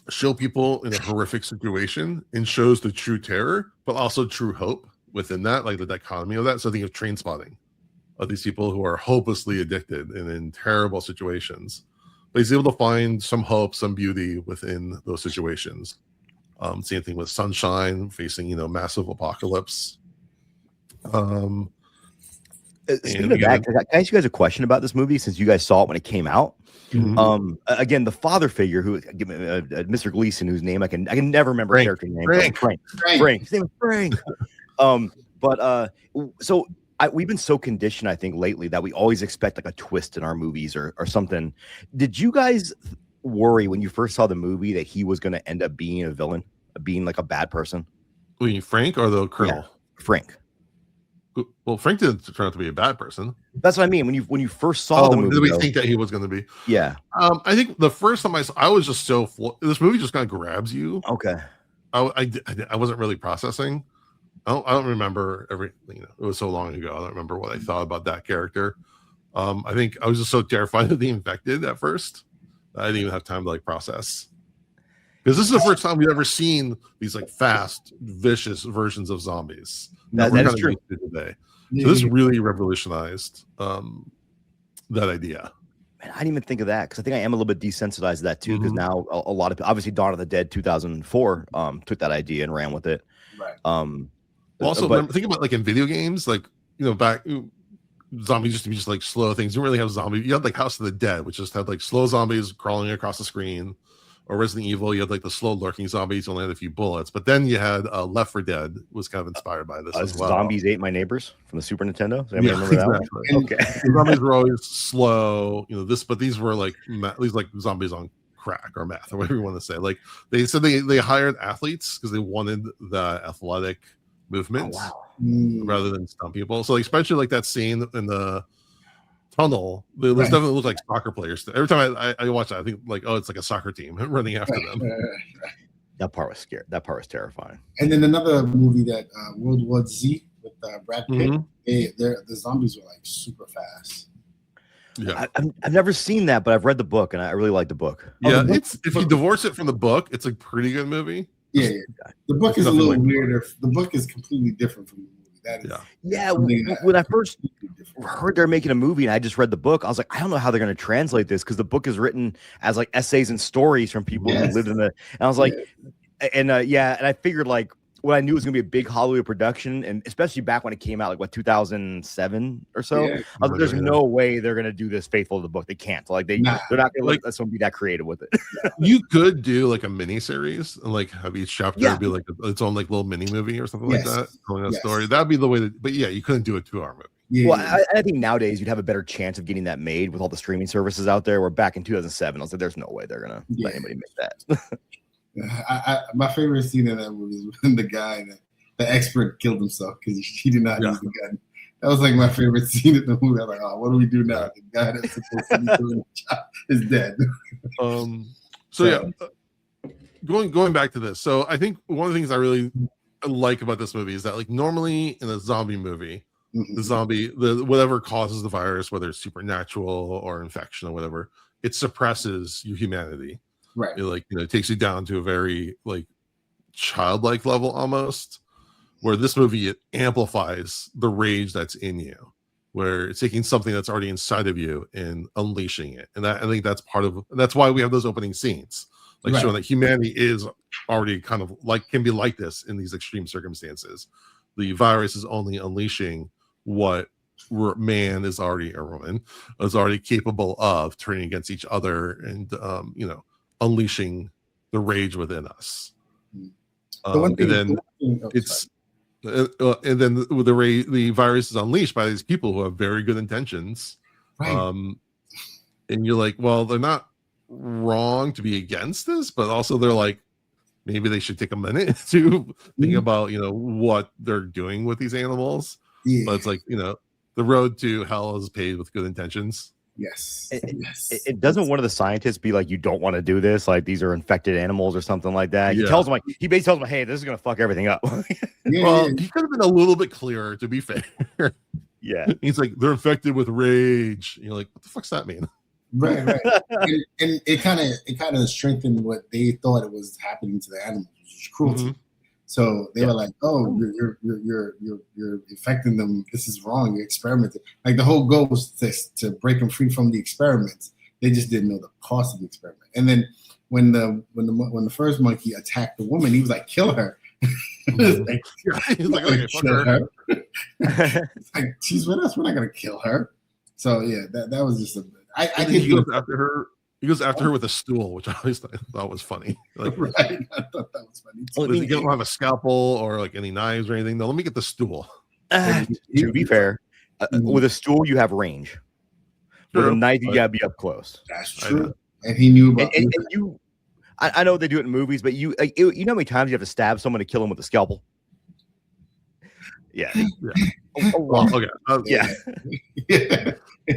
[SPEAKER 2] show people in a horrific situation and shows the true terror, but also true hope within that, like the dichotomy of that. So think of Train Spotting, of these people who are hopelessly addicted and in terrible situations. But he's able to find some hope, some beauty within those situations. Same thing with Sunshine, facing massive apocalypse.
[SPEAKER 3] Speaking of that, can I ask you guys a question about this movie since you guys saw it when it came out?
[SPEAKER 2] Mhm.
[SPEAKER 3] Again, the father figure, who Mr. Gleeson, whose name I can never remember character name. Frank. His name is Frank. So we've been so conditioned, I think, lately that we always expect like a twist in our movies or something. Did you guys worry when you first saw the movie that he was going to end up being a villain, being like a bad person?
[SPEAKER 2] You mean Frank or the Colonel?
[SPEAKER 3] Yeah, Frank.
[SPEAKER 2] Well, Frank didn't turn out to be a bad person.
[SPEAKER 3] That's what I mean. When you first saw the movie,
[SPEAKER 2] did we think that he was going to be?
[SPEAKER 3] Yeah.
[SPEAKER 2] I think the first time I was just so this movie just kind of grabs you.
[SPEAKER 3] Okay.
[SPEAKER 2] I wasn't really processing. I don't remember everything. It was so long ago. I don't remember what I thought about that character. I think I was just so terrified of the infected at first. I didn't even have time to like process. Because this is the first time we've ever seen these like fast, vicious versions of zombies.
[SPEAKER 3] That is true.
[SPEAKER 2] Today. So this really revolutionized that idea.
[SPEAKER 3] Man, I didn't even think of that because I think I am a little bit desensitized to that too. Because now a lot of obviously Dawn of the Dead 2004 took that idea and ran with it.
[SPEAKER 4] Right.
[SPEAKER 2] Also, think about like in video games, like back zombies used to be just like slow things. You didn't really have zombies. You had like House of the Dead, which just had like slow zombies crawling across the screen. Or Resident Evil, you had like the slow lurking zombies, only had a few bullets. But then you had Left 4 Dead was kind of inspired by this as well.
[SPEAKER 3] Zombies Ate My Neighbors from the Super Nintendo. Does anybody remember that one?
[SPEAKER 2] Okay. Zombies were always slow, but these were like zombies on crack or meth or whatever you want to say. Like they said they hired athletes because they wanted the athletic movements rather than stunt people. So especially like that scene in the tunnel, they definitely look like soccer players. Every time I watch that, I think like, oh, it's like a soccer team running after them.
[SPEAKER 3] That part was scary. That part was terrifying.
[SPEAKER 4] And then another movie that World War Z with Brad Pitt. The zombies were like super fast.
[SPEAKER 2] Yeah,
[SPEAKER 3] I've never seen that, but I've read the book and I really like the book.
[SPEAKER 2] Yeah, if you divorce it from the book, it's a pretty good movie.
[SPEAKER 4] Yeah. The book is a little weirder. The book is completely different from the movie. When I first heard they're making a movie and I just read the book, I was like, I don't know how they're going to translate this because the book is written as like essays and stories from people who lived in the. And I was like, and I figured like what I knew was going to be a big Hollywood production, and especially back when it came out, like 2007 or so. I was like, there's no way they're going to do this faithful to the book. They can't. Like they're not going to let someone be that creative with it.
[SPEAKER 2] You could do like a mini series and like have each chapter be like its own like little mini movie or something like that, telling a story. That'd be the way. But you couldn't do a 2-hour movie.
[SPEAKER 3] I think nowadays you'd have a better chance of getting that made with all the streaming services out there. Where back in 2007, I was like, there's no way they're going to let anybody make that.
[SPEAKER 4] My favorite scene in that movie is when the expert killed himself because he did not use the gun. That was like my favorite scene in the movie. I was like, oh, what do we do now? The guy that's supposed to be doing the job is dead.
[SPEAKER 2] Going back to this. So I think one of the things I really like about this movie is that like normally in a zombie movie, the zombie, whatever causes the virus, whether it's supernatural or infection or whatever, it suppresses your humanity.
[SPEAKER 4] Right.
[SPEAKER 2] It takes you down to a very like childlike level almost, where this movie it amplifies the rage that's in you, where it's taking something that's already inside of you and unleashing it. And I think that's why we have those opening scenes, like showing that humanity is already kind of like can be like this in these extreme circumstances. The virus is only unleashing what man is already, or woman is already capable of turning against each other and unleashing the rage within us. And then the virus is unleashed by these people who have very good intentions. And you're like, well, they're not wrong to be against this, but also they're like, maybe they should take a minute to think about what they're doing with these animals. But it's like the road to hell is paved with good intentions.
[SPEAKER 4] Yes.
[SPEAKER 3] It doesn't one of the scientists be like, you don't want to do this, like these are infected animals or something like that. He tells them, like, he basically tells them, hey, this is gonna fuck everything up.
[SPEAKER 2] Well, he could have been a little bit clearer, to be fair.
[SPEAKER 3] Yeah,
[SPEAKER 2] he's like, they're infected with rage. You're like, what the fuck's that mean?
[SPEAKER 4] Right. and it kind of strengthened what they thought it was happening to the animals, which is cruelty.
[SPEAKER 2] Mm-hmm.
[SPEAKER 4] So they were like, "Oh, you're infecting them. This is wrong. You're experimenting." Like the whole goal was to break them free from the experiments. They just didn't know the cost of the experiment. And then when the first monkey attacked the woman, he was like, "Kill her." He's like, "Okay, kill her." It's like, she's with us. We're not gonna kill her. So yeah, that was just a. I think
[SPEAKER 2] he goes after her. He goes after her with a stool, which I always thought was funny. Like,
[SPEAKER 4] right, I thought that was funny too.
[SPEAKER 2] You don't have a scalpel or like any knives or anything. No, let me get the stool.
[SPEAKER 3] To be fair, with a stool you have range. With a knife, you gotta be up close.
[SPEAKER 4] That's true. And he knew about.
[SPEAKER 3] And you, I know they do it in movies, but you know how many times you have to stab someone to kill them with a scalpel? Yeah.
[SPEAKER 2] Well, okay.
[SPEAKER 3] Yeah.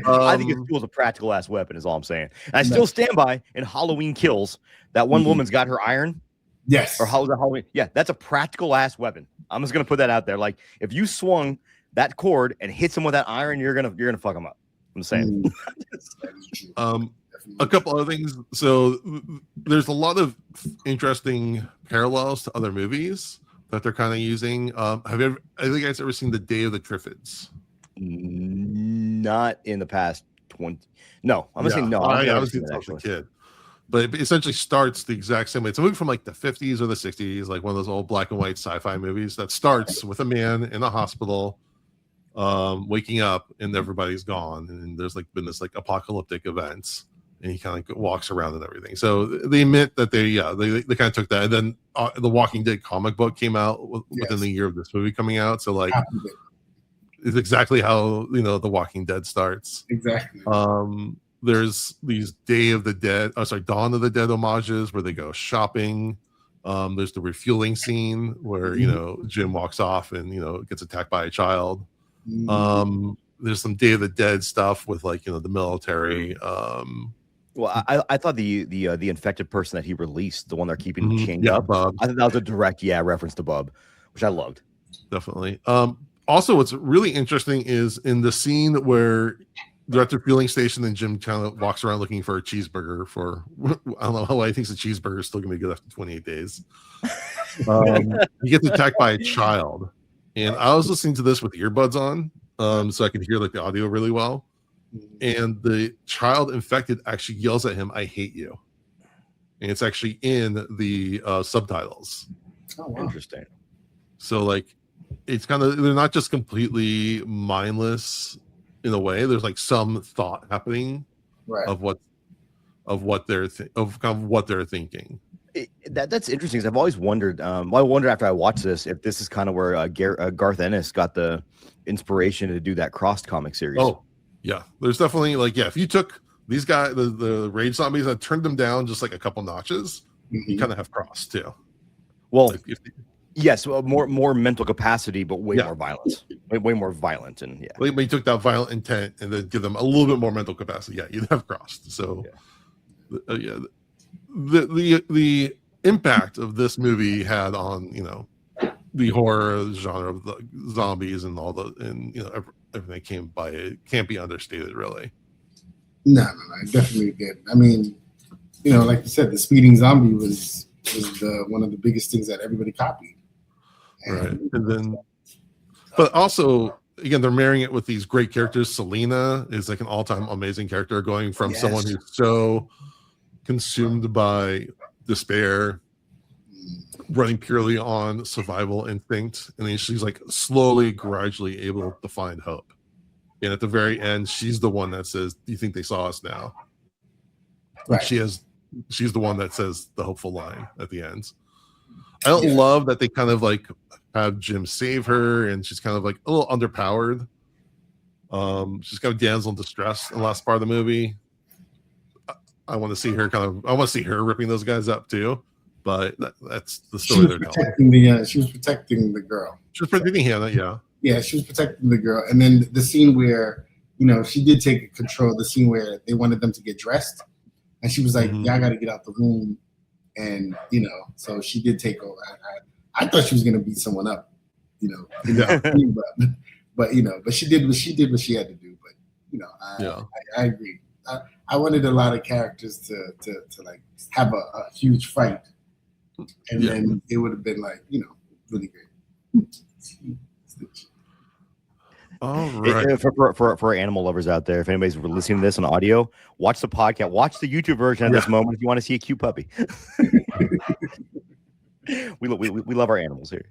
[SPEAKER 3] I think a tool is a practical ass weapon, is all I'm saying. And I still stand by in Halloween Kills that one woman's got her iron.
[SPEAKER 4] Yes.
[SPEAKER 3] Or Halloween. Yeah, that's a practical ass weapon. I'm just gonna put that out there. Like, if you swung that cord and hit someone with that iron, you're gonna fuck them up. I'm saying.
[SPEAKER 2] A couple other things. So there's a lot of interesting parallels to other movies that they're kind of using. Have you guys ever seen The Day of the Triffids?
[SPEAKER 3] Not in the past 20. No, I'm gonna say no.
[SPEAKER 2] I was since I was a kid, but it essentially starts the exact same way. It's a movie from like the 50s or the 60s, like one of those old black and white sci-fi movies that starts with a man in a hospital, waking up and everybody's gone, and there's like been this like apocalyptic events, and he kind of walks around and everything. So they admit that they kind of took that, and then the Walking Dead comic book came out within the year of this movie coming out. So like. Is exactly how the Walking Dead starts.
[SPEAKER 4] Exactly.
[SPEAKER 2] There's these Dawn of the Dead homages where they go shopping. There's the refueling scene where Jim walks off and gets attacked by a child. There's some Day of the Dead stuff with like the military.
[SPEAKER 3] Well, I thought the infected person that he released, the one they're keeping chained up,
[SPEAKER 2] Bub.
[SPEAKER 3] I thought that was a direct reference to Bub, which I loved.
[SPEAKER 2] Definitely. Also, what's really interesting is in the scene where they're at the fueling station and Jim kind of walks around looking for a cheeseburger I don't know how he thinks a cheeseburger is still going to be good after 28 days. He gets attacked by a child. And I was listening to this with earbuds on so I could hear like the audio really well. And the child infected actually yells at him, "I hate you." And it's actually in the subtitles.
[SPEAKER 3] Oh, wow. Interesting.
[SPEAKER 2] So like, it's kind of, they're not just completely mindless in a way. There's like some thought happening of what they're thinking.
[SPEAKER 3] That's interesting because I've always wondered. I wonder after I watched this if this is kind of where Garth Ennis got the inspiration to do that Crossed comic series.
[SPEAKER 2] Oh yeah, there's definitely like if you took these guys, the rage zombies, and turned them down just like a couple notches, you kind of have Crossed too.
[SPEAKER 3] Well. Yes, more mental capacity, but way more violence, way more violent, and
[SPEAKER 2] When you took that violent intent and then give them a little bit more mental capacity, you'd have Crossed. So, the impact of this movie had on the horror genre of the zombies and all everything that came by it can't be understated, really.
[SPEAKER 4] No, it definitely did. I mean, like you said, the speeding zombie was one of the biggest things that everybody copied.
[SPEAKER 2] Right. And then, but also, again, they're marrying it with these great characters. Selena is like an all-time amazing character, going from someone who's so consumed by despair, running purely on survival instinct, and then she's like slowly, gradually able to find hope. And at the very end, she's the one that says, "Do you think they saw us now?"
[SPEAKER 4] Right.
[SPEAKER 2] She's the one that says the hopeful line at the end. I don't love that they kind of like have Jim save her, and she's kind of like a little underpowered. She's kind of damsel in distress in the last part of the movie. I want to see her ripping those guys up too, but that's the story they're telling.
[SPEAKER 4] She was protecting the girl.
[SPEAKER 2] She was protecting Hannah,
[SPEAKER 4] Yeah, she was protecting the girl. And then the scene where she did take control of the scene where they wanted them to get dressed, and she was like, "Yeah, I got to get out the room," and so she did take over. I thought she was gonna beat someone up, but she did what she had to do. But I agree. I wanted a lot of characters to like have a huge fight, and then it would have been like really great.
[SPEAKER 2] All right.
[SPEAKER 3] For our animal lovers out there, if anybody's listening to this on audio, watch the podcast, watch the YouTube version of this moment if you want to see a cute puppy. we love our animals here.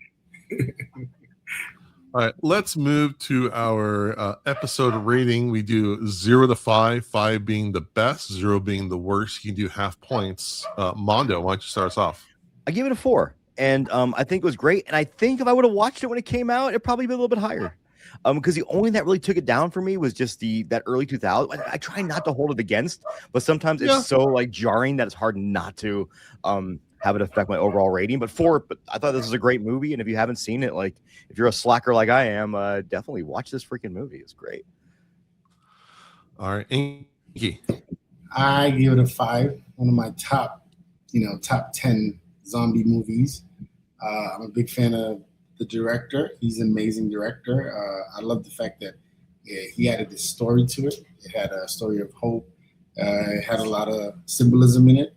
[SPEAKER 2] All right, let's move to our episode rating. We do 0 to 5, 5 being the best, 0 being the worst. You can do half points. Mondo, why don't you start us off?
[SPEAKER 3] I give it a 4, and I think it was great. And I think if I would have watched it when it came out, it'd probably be a little bit higher. Because the only thing that really took it down for me was just that early 2000s. I try not to hold it against, but sometimes it's so like jarring that it's hard not to have it affect my overall rating. But I thought this was a great movie, and if you haven't seen it, like if you're a slacker like I am, definitely watch this freaking movie. It's great.
[SPEAKER 2] All right, Anky.
[SPEAKER 4] I give it a 5. One of my top 10 zombie movies. I'm a big fan of the director. He's an amazing director. I love the fact that he added this story to it. It had a story of hope. It had a lot of symbolism in it,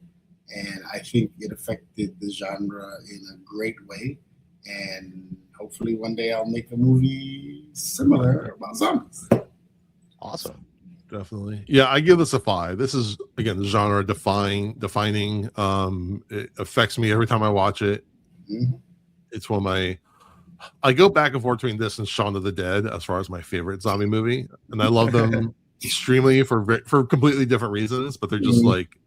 [SPEAKER 4] and I think it affected the genre in a great way. And hopefully one day I'll make a movie similar about zombies.
[SPEAKER 3] Awesome.
[SPEAKER 2] Definitely. Yeah, I give this a 5. This is, again, the genre defining. It affects me every time I watch it.
[SPEAKER 4] Mm-hmm.
[SPEAKER 2] It's one of I go back and forth between this and Shaun of the Dead as far as my favorite zombie movie, and I love them extremely for completely different reasons, but they're just like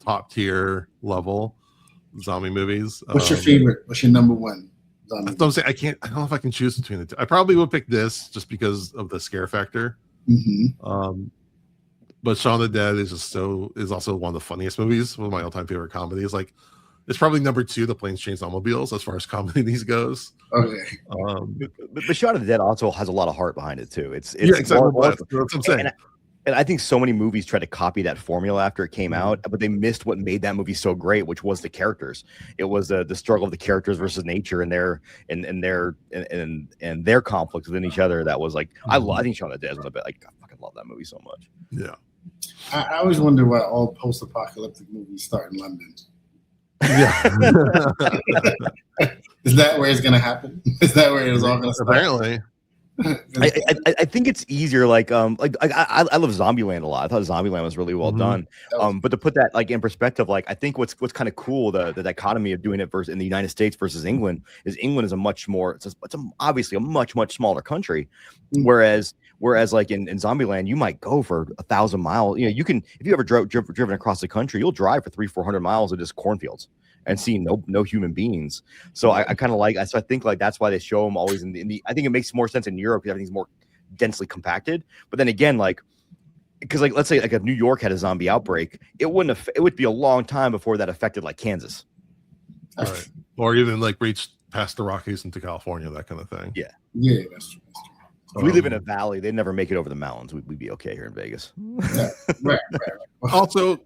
[SPEAKER 2] top tier level zombie movies.
[SPEAKER 4] What's your favorite? What's your number one zombie?
[SPEAKER 2] That's what I'm saying. I don't know if I can choose between the two. I probably would pick this just because of the scare factor.
[SPEAKER 4] Mm-hmm.
[SPEAKER 2] But Shaun of the Dead is also one of the funniest movies. One of my all-time favorite comedies. Like, it's probably number 2, The Planes, Trains, Automobiles, as far as comedies goes.
[SPEAKER 4] Okay.
[SPEAKER 3] But Shaun of the Dead also has a lot of heart behind it too. It's
[SPEAKER 2] exactly that's what I'm saying.
[SPEAKER 3] And I think so many movies tried to copy that formula after it came out, but they missed what made that movie so great, which was the characters. It was the struggle of the characters versus nature and their conflicts within each other. That was like I think Shaun of the Dead was a bit like I fucking love that movie so much.
[SPEAKER 2] Yeah.
[SPEAKER 4] I always wonder why all post-apocalyptic movies start in London.
[SPEAKER 2] Yeah.
[SPEAKER 4] Is that where it's gonna happen? Is that where it's all gonna start?
[SPEAKER 2] Apparently.
[SPEAKER 3] I think it's easier. I love Zombieland a lot. I thought Zombieland was really well done. But to put that like in perspective, like I think what's kind of cool, the dichotomy of doing it versus in the United States versus England is a much more it's obviously a much smaller country, whereas like in Zombieland you might go for 1,000 miles. You can if you ever driven across the country, you'll drive for 300-400 miles of just cornfields and see no human beings. So I kind of like, so I think like that's why they show them always in the I think it makes more sense in Europe because everything's more densely compacted. But then again, like, because like, let's say like if New York had a zombie outbreak, it would be a long time before that affected like Kansas.
[SPEAKER 2] Right. Or even like reached past the Rockies into California, that kind of thing.
[SPEAKER 4] Yeah, that's true.
[SPEAKER 3] If we live in a valley, they'd never make it over the mountains. We'd be okay here in Vegas.
[SPEAKER 4] Right.
[SPEAKER 2] Also,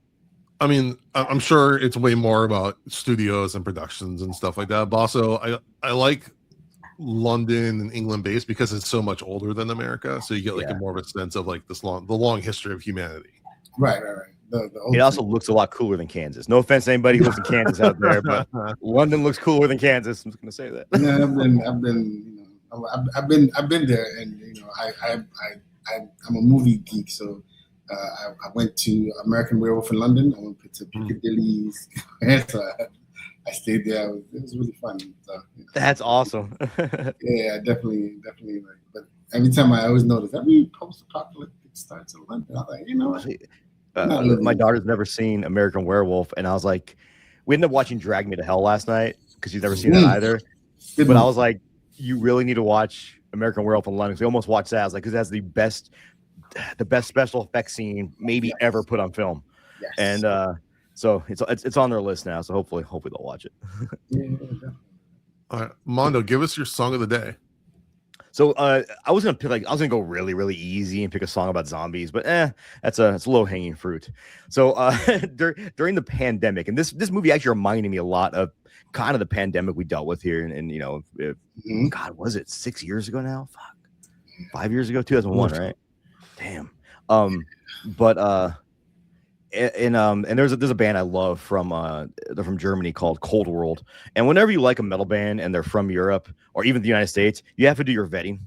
[SPEAKER 2] I mean, I'm sure it's way more about studios and productions and stuff like that. But also, I like London and England based because it's so much older than America. So you get like a more of a sense of like the long history of humanity.
[SPEAKER 4] Right.
[SPEAKER 3] It also looks a lot cooler than Kansas. No offense to anybody who lives in Kansas out there, but London looks cooler than Kansas. I'm just gonna say that.
[SPEAKER 4] Yeah, I've been there, and I'm a movie geek, so. I went to American Werewolf in London. I went to Piccadilly's. So I stayed there. It was really fun. So,
[SPEAKER 3] That's awesome.
[SPEAKER 4] Yeah, definitely like. But every time I always notice every post-apocalyptic starts in London. I was like, what?
[SPEAKER 3] My daughter's never seen American Werewolf, and I was like, we ended up watching Drag Me to Hell last night because she's never seen it either. But I was like, you really need to watch American Werewolf in London. We almost watched that. I was like, because that's the best special effects scene maybe ever put on film.
[SPEAKER 4] Yes.
[SPEAKER 3] And so it's on their list now. So hopefully they'll watch it.
[SPEAKER 4] Yeah.
[SPEAKER 2] All right, Mondo, give us your song of the day.
[SPEAKER 3] So I was gonna go really, really easy and pick a song about zombies, but it's a low hanging fruit. So during the pandemic, and this movie actually reminded me a lot of kind of the pandemic we dealt with here, and God, was it 6 years ago now? Fuck, 5 years ago, 2001, right? Damn. And there's a band I love they're from Germany called Cold World. And whenever you like a metal band and they're from Europe or even the United States, you have to do your vetting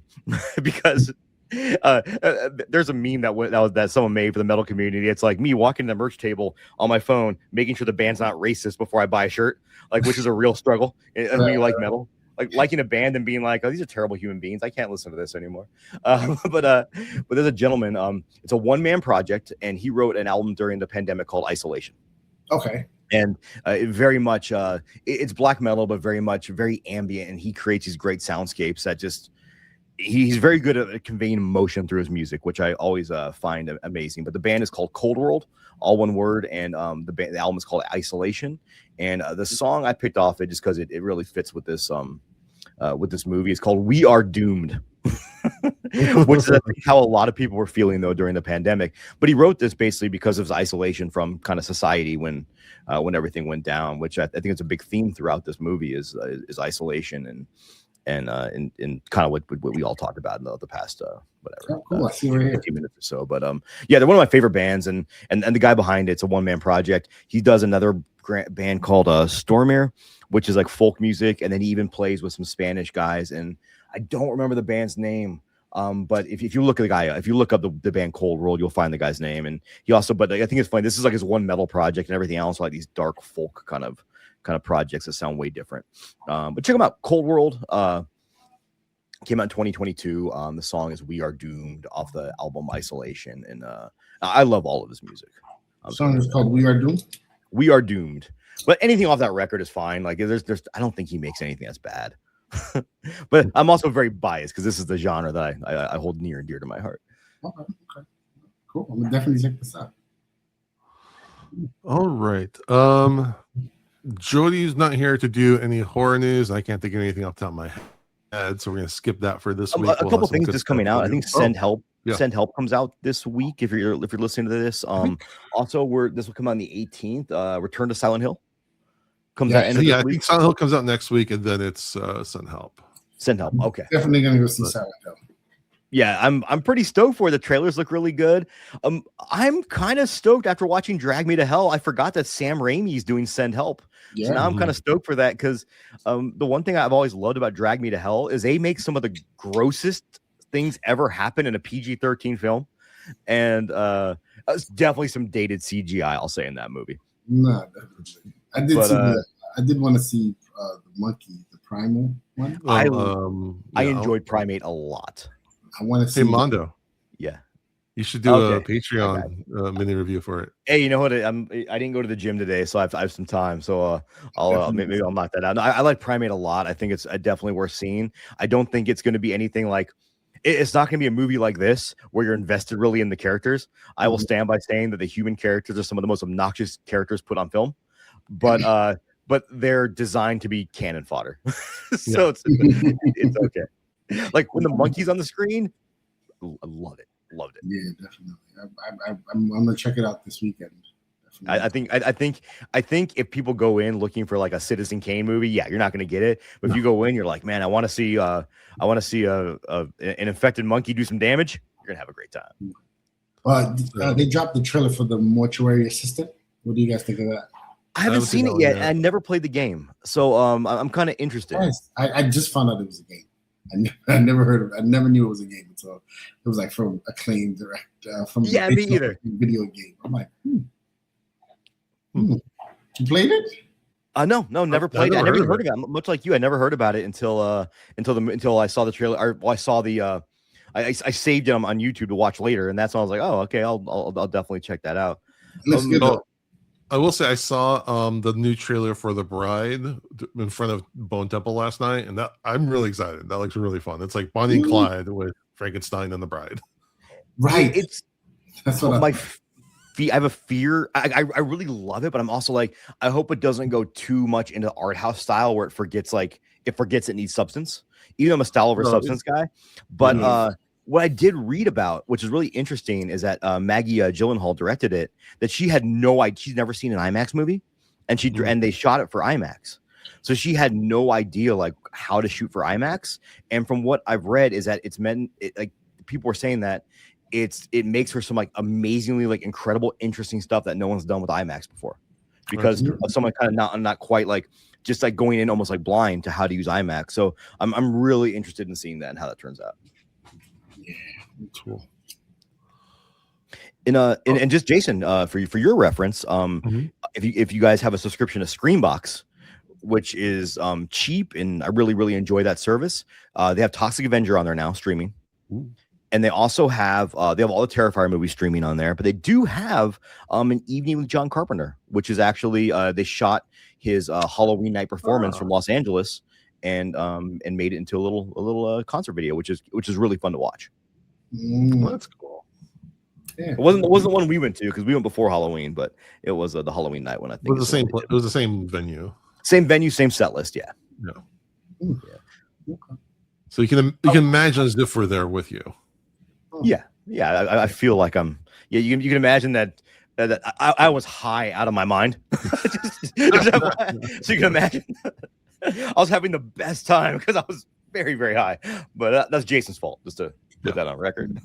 [SPEAKER 3] because there's a meme that someone made for the metal community. It's like me walking to the merch table on my phone, making sure the band's not racist before I buy a shirt, like, which is a real struggle. And when you like metal, like liking a band and being like, oh, these are terrible human beings, I can't listen to this anymore. But there's a gentleman, it's a one-man project, and he wrote an album during the pandemic called Isolation.
[SPEAKER 4] Okay.
[SPEAKER 3] And it very much it's black metal, but very ambient, and he creates these great soundscapes that just he's very good at conveying emotion through his music, which I always find amazing. But the band is called Cold World, all one word, and the album is called Isolation. And the song I picked off it just because it really fits with this movie. It's called "We Are Doomed," which is how a lot of people were feeling though during the pandemic. But he wrote this basically because of his isolation from kind of society when everything went down, which I think it's a big theme throughout this movie is isolation and kind of what we all talked about in the past whatever.
[SPEAKER 4] Oh, cool. I see right
[SPEAKER 3] 15 minutes or so. But yeah, they're one of my favorite bands, and the guy behind it's a one-man project. He does another band called Stormare, which is like folk music, and then he even plays with some Spanish guys, and I don't remember the band's name. But if you look at the guy, if you look up the band Cold World, you'll find the guy's name. And he also, but I think it's funny, this is like his one metal project, and everything else like these dark folk kind of projects that sound way different. But check them out. Cold World came out in 2022. The song is "We Are Doomed" off the album Isolation, and I love all of his music.
[SPEAKER 4] The song is called "We Are Doomed."
[SPEAKER 3] We Are Doomed. But anything off that record is fine. Like there's I don't think he makes anything that's bad. But I'm also very biased because this is the genre that I hold near and dear to my heart.
[SPEAKER 4] Okay. Cool. I'm gonna definitely check this out.
[SPEAKER 2] All right. Jody's not here to do any horror news. I can't think of anything off the top of my head, so we're gonna skip that for this week.
[SPEAKER 3] A couple things just coming out. I think Send Help.
[SPEAKER 2] Yeah.
[SPEAKER 3] Send Help comes out this week if you're listening to this. Also this will come out on the 18th. Return to Silent Hill comes out.
[SPEAKER 2] I think Silent Hill comes out next week, and then it's Send Help.
[SPEAKER 3] Send Help. Okay.
[SPEAKER 4] Definitely gonna go see Silent Hill.
[SPEAKER 3] Yeah, I'm pretty stoked for it. The trailers look really good. I'm kind of stoked after watching Drag Me to Hell. I forgot that Sam Raimi's doing Send Help. Yeah. So now I'm kind of stoked for that because the one thing I've always loved about Drag Me to Hell is they make some of the grossest things ever happen in a PG-13 film, and it's definitely some dated CGI. I'll say in that movie.
[SPEAKER 4] No, definitely. I did want to see the monkey, the primal one.
[SPEAKER 3] I enjoyed Primate a lot.
[SPEAKER 4] I want to see.
[SPEAKER 2] Hey, Mondo.
[SPEAKER 3] Yeah.
[SPEAKER 2] You should do a Patreon mini review for it.
[SPEAKER 3] Hey, you know what? I didn't go to the gym today, so I have some time. So I'll maybe I'll knock that out. No, I like Primate a lot. I think it's definitely worth seeing. I don't think it's going to be anything like. It's not going to be a movie like this where you're invested really in the characters. I will stand by saying that the human characters are some of the most obnoxious characters put on film, but they're designed to be cannon fodder. So it's okay. Like when the monkey's on the screen, I love it. Loved it.
[SPEAKER 4] Yeah, definitely. I'm gonna check it out this weekend.
[SPEAKER 3] I think if people go in looking for like a Citizen Kane movie, yeah, you're not going to get it. But if you go in, you're like, man, I want to see an infected monkey do some damage. You're gonna have a great time.
[SPEAKER 4] They dropped the trailer for the Mortuary Assistant. What do you guys think of that?
[SPEAKER 3] I haven't seen it yet. And I never played the game, so I'm kind of interested.
[SPEAKER 4] Nice. I just found out it was a game. I never heard of it. I never knew it was a game until it was like from Acclaimed Direct from
[SPEAKER 3] me either
[SPEAKER 4] video game. I'm like, You played it?
[SPEAKER 3] No, never played it. I never even heard of it. Much like you, I never heard about it until I saw the trailer. Or I saw the I saved it on YouTube to watch later, and that's when I was like, oh, okay, I'll definitely check that out.
[SPEAKER 2] I will say I saw the new trailer for The Bride in front of Bone Temple last night, and that I'm really excited. That looks really fun. It's like Bonnie and Clyde with Frankenstein and the Bride.
[SPEAKER 4] Right. That's what
[SPEAKER 3] have a fear. I really love it, but I'm also like, I hope it doesn't go too much into the art house style where it forgets it needs substance. Even though I'm a style over substance guy, but what I did read about, which is really interesting, is that Maggie Gyllenhaal directed it. That she had no idea. She's never seen an IMAX movie, and they shot it for IMAX. So she had no idea like how to shoot for IMAX. And from what I've read, is that like people were saying that it makes her some like amazingly like incredible, interesting stuff that no one's done with IMAX before, because of someone kind of not quite like just like going in almost like blind to how to use IMAX. So I'm really interested in seeing that and how that turns out.
[SPEAKER 4] Yeah, cool.
[SPEAKER 3] And just Jason, for your reference, if you guys have a subscription to Screenbox, which is cheap, and I really enjoy that service. They have Toxic Avenger on there now streaming. Ooh. And they also have all the Terrifier movies streaming on there, but they do have an Evening with John Carpenter, which is actually they shot his Halloween night performance from Los Angeles and made it into a little concert video, which is really fun to watch.
[SPEAKER 2] That's cool.
[SPEAKER 3] Yeah. It wasn't the one we went to because we went before Halloween, but it was the Halloween night one. I think
[SPEAKER 2] it was the same. It was the same venue.
[SPEAKER 3] Same venue, same set list. Yeah.
[SPEAKER 2] Yeah. Okay. So you can imagine as if we're there with you.
[SPEAKER 3] Yeah. I feel like I'm. Yeah, you can imagine that I was high out of my mind. So you can imagine I was having the best time because I was very, very high. But that's Jason's fault, just to put that on record.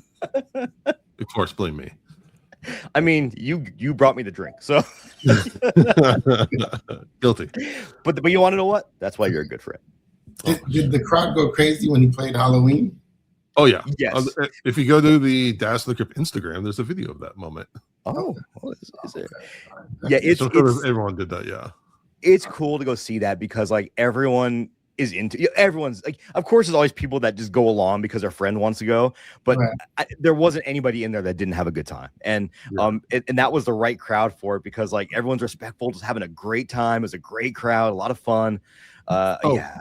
[SPEAKER 2] Of course, blame me.
[SPEAKER 3] I mean, you brought me the drink, so
[SPEAKER 2] guilty.
[SPEAKER 3] But you want to know what? That's why you're a good friend.
[SPEAKER 4] Did the crowd go crazy when he played Halloween?
[SPEAKER 2] Oh yeah.
[SPEAKER 3] Yes.
[SPEAKER 2] If you go to the Dads From the Crypt Instagram, there's a video of that moment.
[SPEAKER 3] Oh, is it? Yeah, it's
[SPEAKER 2] everyone did that. Yeah.
[SPEAKER 3] It's cool to go see that because like everyone is everyone's like, of course, there's always people that just go along because their friend wants to go, but there wasn't anybody in there that didn't have a good time, and and that was the right crowd for it because like everyone's respectful, just having a great time. It was a great crowd, a lot of fun. Yeah,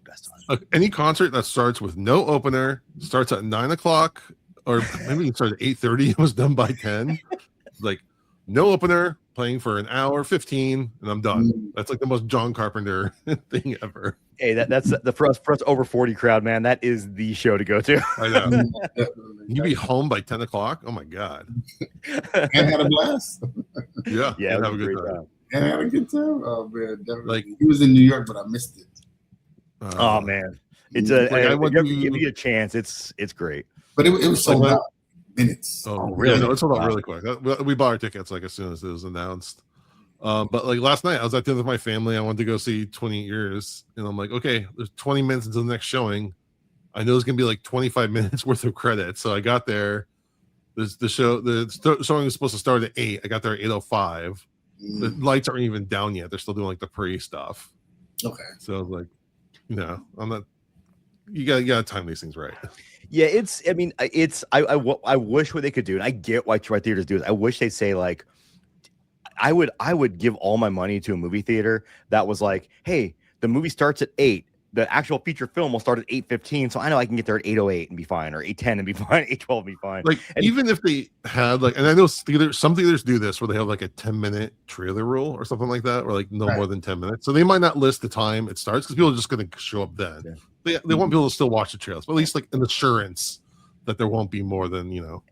[SPEAKER 3] best time.
[SPEAKER 2] Any concert that starts with no opener, starts at 9 o'clock, or maybe it started at 8:30, it was done by 10. Like no opener, playing for an hour 15, and I'm done. That's like the most John Carpenter thing ever.
[SPEAKER 3] Hey, that's the for us over 40 crowd, man. That is the show to go to.
[SPEAKER 2] I know. You'd be home by 10 o'clock. Oh my god.
[SPEAKER 4] And had a blast.
[SPEAKER 2] Yeah,
[SPEAKER 3] have
[SPEAKER 2] a good time.
[SPEAKER 4] And had a good time. Oh man, definitely.
[SPEAKER 2] Like
[SPEAKER 4] he was in New York, but I missed it.
[SPEAKER 3] Oh man, it's if you get a chance, it's great.
[SPEAKER 4] But it was sold out minutes.
[SPEAKER 2] Oh really? Yeah, no, it sold out really quick. We bought our tickets like as soon as it was announced. But like last night, I was at dinner with my family. I wanted to go see 28 Years, and I'm like, okay, there's 20 minutes until the next showing. I know it's gonna be like 25 minutes worth of credits. So I got there. The showing was supposed to start at 8. I got there at 8:05. The lights aren't even down yet. They're still doing like the pre stuff.
[SPEAKER 4] Okay.
[SPEAKER 2] So I was like, I'm not. You gotta time these things right.
[SPEAKER 3] Yeah, I wish what they could do, and I get why theaters do this. I wish they'd say like, I would give all my money to a movie theater that was like, hey, the movie starts at 8. The actual feature film will start at 8:15, so I know I can get there at 8:08 and be fine, or 8:10 and be fine, 8:12 and be fine.
[SPEAKER 2] Like even if they had like, and I know some theaters do this where they have like a 10-minute trailer rule or something like that, or like no more than 10 minutes. So they might not list the time it starts because people are just going to show up then. Yeah. They want people to still watch the trailers, but at least like an assurance that there won't be more than 10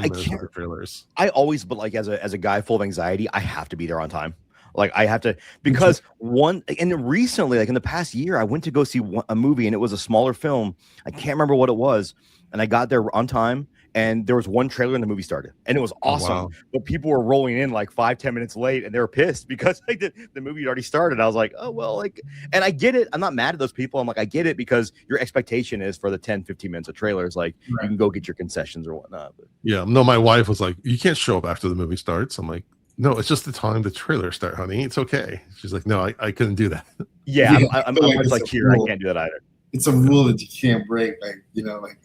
[SPEAKER 2] minutes of the trailers.
[SPEAKER 3] I always, but like as a guy full of anxiety, I have to be there on time. Like I have to, because recently, like in the past year, I went to go see a movie and it was a smaller film. I can't remember what it was. And I got there on time and there was one trailer and the movie started and it was awesome. Oh, wow. But people were rolling in like 5-10 minutes late and they were pissed because like the movie had already started. I was like, oh, well, like, and I get it. I'm not mad at those people. I'm like, I get it because your expectation is for the 10-15 minutes of trailers. Like you can go get your concessions or whatnot. But.
[SPEAKER 2] Yeah. No, my wife was like, you can't show up after the movie starts. I'm like, no, it's just the time the trailer start, honey. It's okay. She's like, no, I couldn't do that.
[SPEAKER 3] Yeah, I'm like here. I can't do that either.
[SPEAKER 4] It's a rule that you can't break. Like, like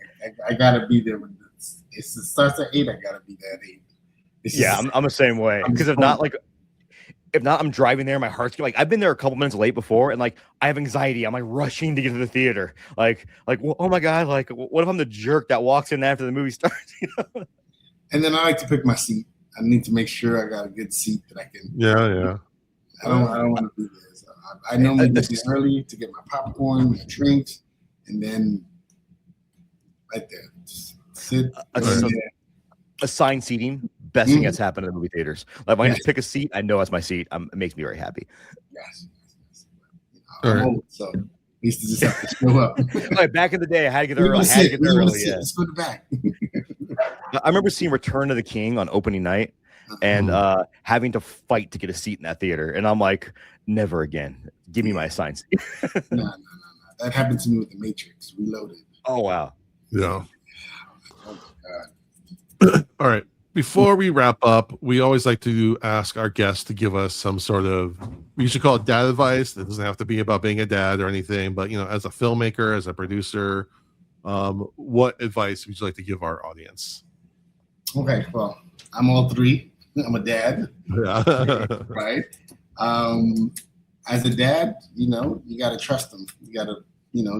[SPEAKER 4] I gotta be there when it starts at 8. I gotta be there at 8.
[SPEAKER 3] I'm the same way. Because if not, I'm driving there. My heart's like I've been there a couple minutes late before, and like I have anxiety. I'm like rushing to get to the theater. Like oh my god, like what if I'm the jerk that walks in after the movie starts?
[SPEAKER 4] And then I like to pick my seat. I need to make sure I got a good seat that I can.
[SPEAKER 2] Yeah.
[SPEAKER 4] I don't want to be there. So I normally get there early to get my popcorn, my drinks, and then right there, just sit.
[SPEAKER 3] Assigned seating, best thing that's happened in the movie theaters. Like when I just pick a seat, I know that's my seat. It makes me very happy.
[SPEAKER 4] Yes. I'm old, so I used to just have to show up.
[SPEAKER 3] Like back in the day, I had to get there early. Yeah.
[SPEAKER 4] Let's go to the back.
[SPEAKER 3] I remember seeing Return of the King on opening night and having to fight to get a seat in that theater. And I'm like, never again. Give me my assigned seat.
[SPEAKER 4] No. That happened to me with The Matrix Reloaded.
[SPEAKER 3] Oh, wow.
[SPEAKER 2] Yeah.
[SPEAKER 4] Oh, my God.
[SPEAKER 2] All right. Before we wrap up, we always like to ask our guests to give us some sort of, we usually call it dad advice. It doesn't have to be about being a dad or anything, but, as a filmmaker, as a producer, what advice would you like to give our audience?
[SPEAKER 4] Okay. Well, I'm all three. I'm a dad.
[SPEAKER 2] Yeah.
[SPEAKER 4] Right. As a dad, you got to trust them. You got to,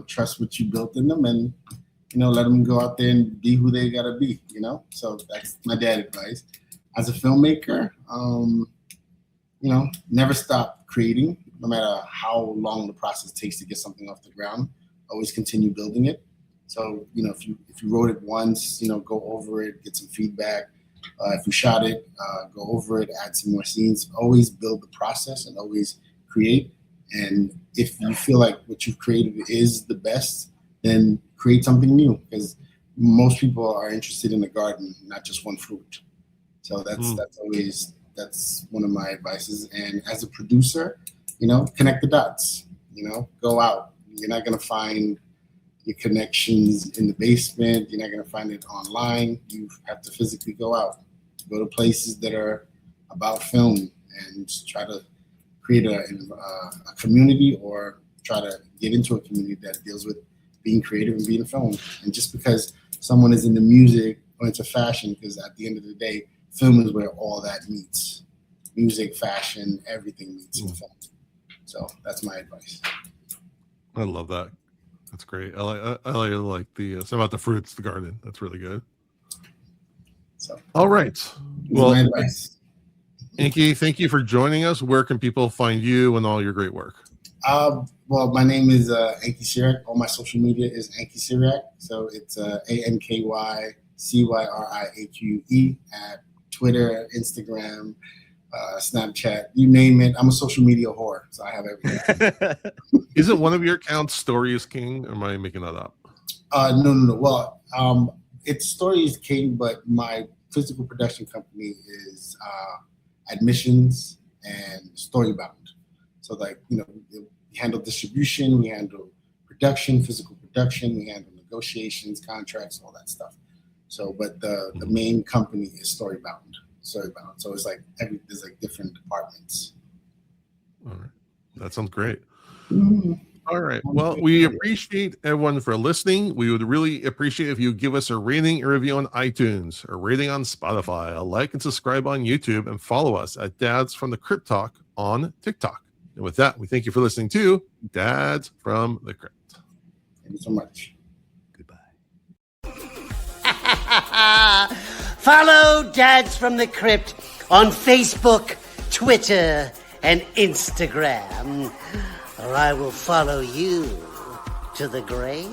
[SPEAKER 4] trust what you built in them and, let them go out there and be who they got to be, So that's my dad advice. As a filmmaker, never stop creating, no matter how long the process takes to get something off the ground. Always continue building it. So, if you wrote it once, go over it, get some feedback. If you shot it, go over it, add some more scenes. Always build the process and always create. And if you feel like what you've created is the best, then create something new, because most people are interested in the garden, not just one fruit. So that's one of my advices. And as a producer, connect the dots. Go out. You're not gonna find your connections in the basement. You're not gonna find it online. You have to physically go out, go to places that are about film, and try to create a community, or try to get into a community that deals with being creative and being film. And just because someone is into music or into fashion, because at the end of the day, film is where all that meets. Music, fashion, everything meets in film. So that's my advice.
[SPEAKER 2] I love that. That's great. I like the something about the fruits, the garden. That's really good.
[SPEAKER 4] So
[SPEAKER 2] all right. Well,
[SPEAKER 4] my advice.
[SPEAKER 2] Anky, thank you for joining us. Where can people find you and all your great work?
[SPEAKER 4] Well, my name is Anky Cyriaque. All my social media is Anky Cyriaque. So it's ANKYCYRIAQUE at Twitter, Instagram, Snapchat, you name it. I'm a social media whore, so I have everything.
[SPEAKER 2] Isn't one of your accounts Story is King? Or am I making that up?
[SPEAKER 4] No. Well, it's Story is King, but my physical production company is Admissions and Storybound. So we handle distribution, we handle production, physical production, we handle negotiations, contracts, all that stuff. So, but the main company is Storybound. So it's like there's like different departments.
[SPEAKER 2] All right, that sounds great. All right, well, we appreciate everyone for listening. We would really appreciate if you give us a rating or review on iTunes, a rating on Spotify, a like and subscribe on YouTube, and follow us at Dads From the Crypt Talk on TikTok. And with that, we thank you for listening to Dads From the Crypt.
[SPEAKER 4] Thank you so much.
[SPEAKER 3] Goodbye.
[SPEAKER 1] Follow Dads From the Crypt on Facebook, Twitter, and Instagram, or I will follow you to the grave.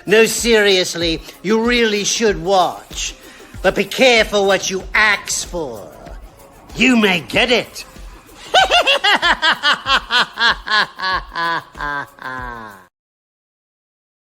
[SPEAKER 1] No, seriously, you really should watch. But be careful what you ask for. You may get it.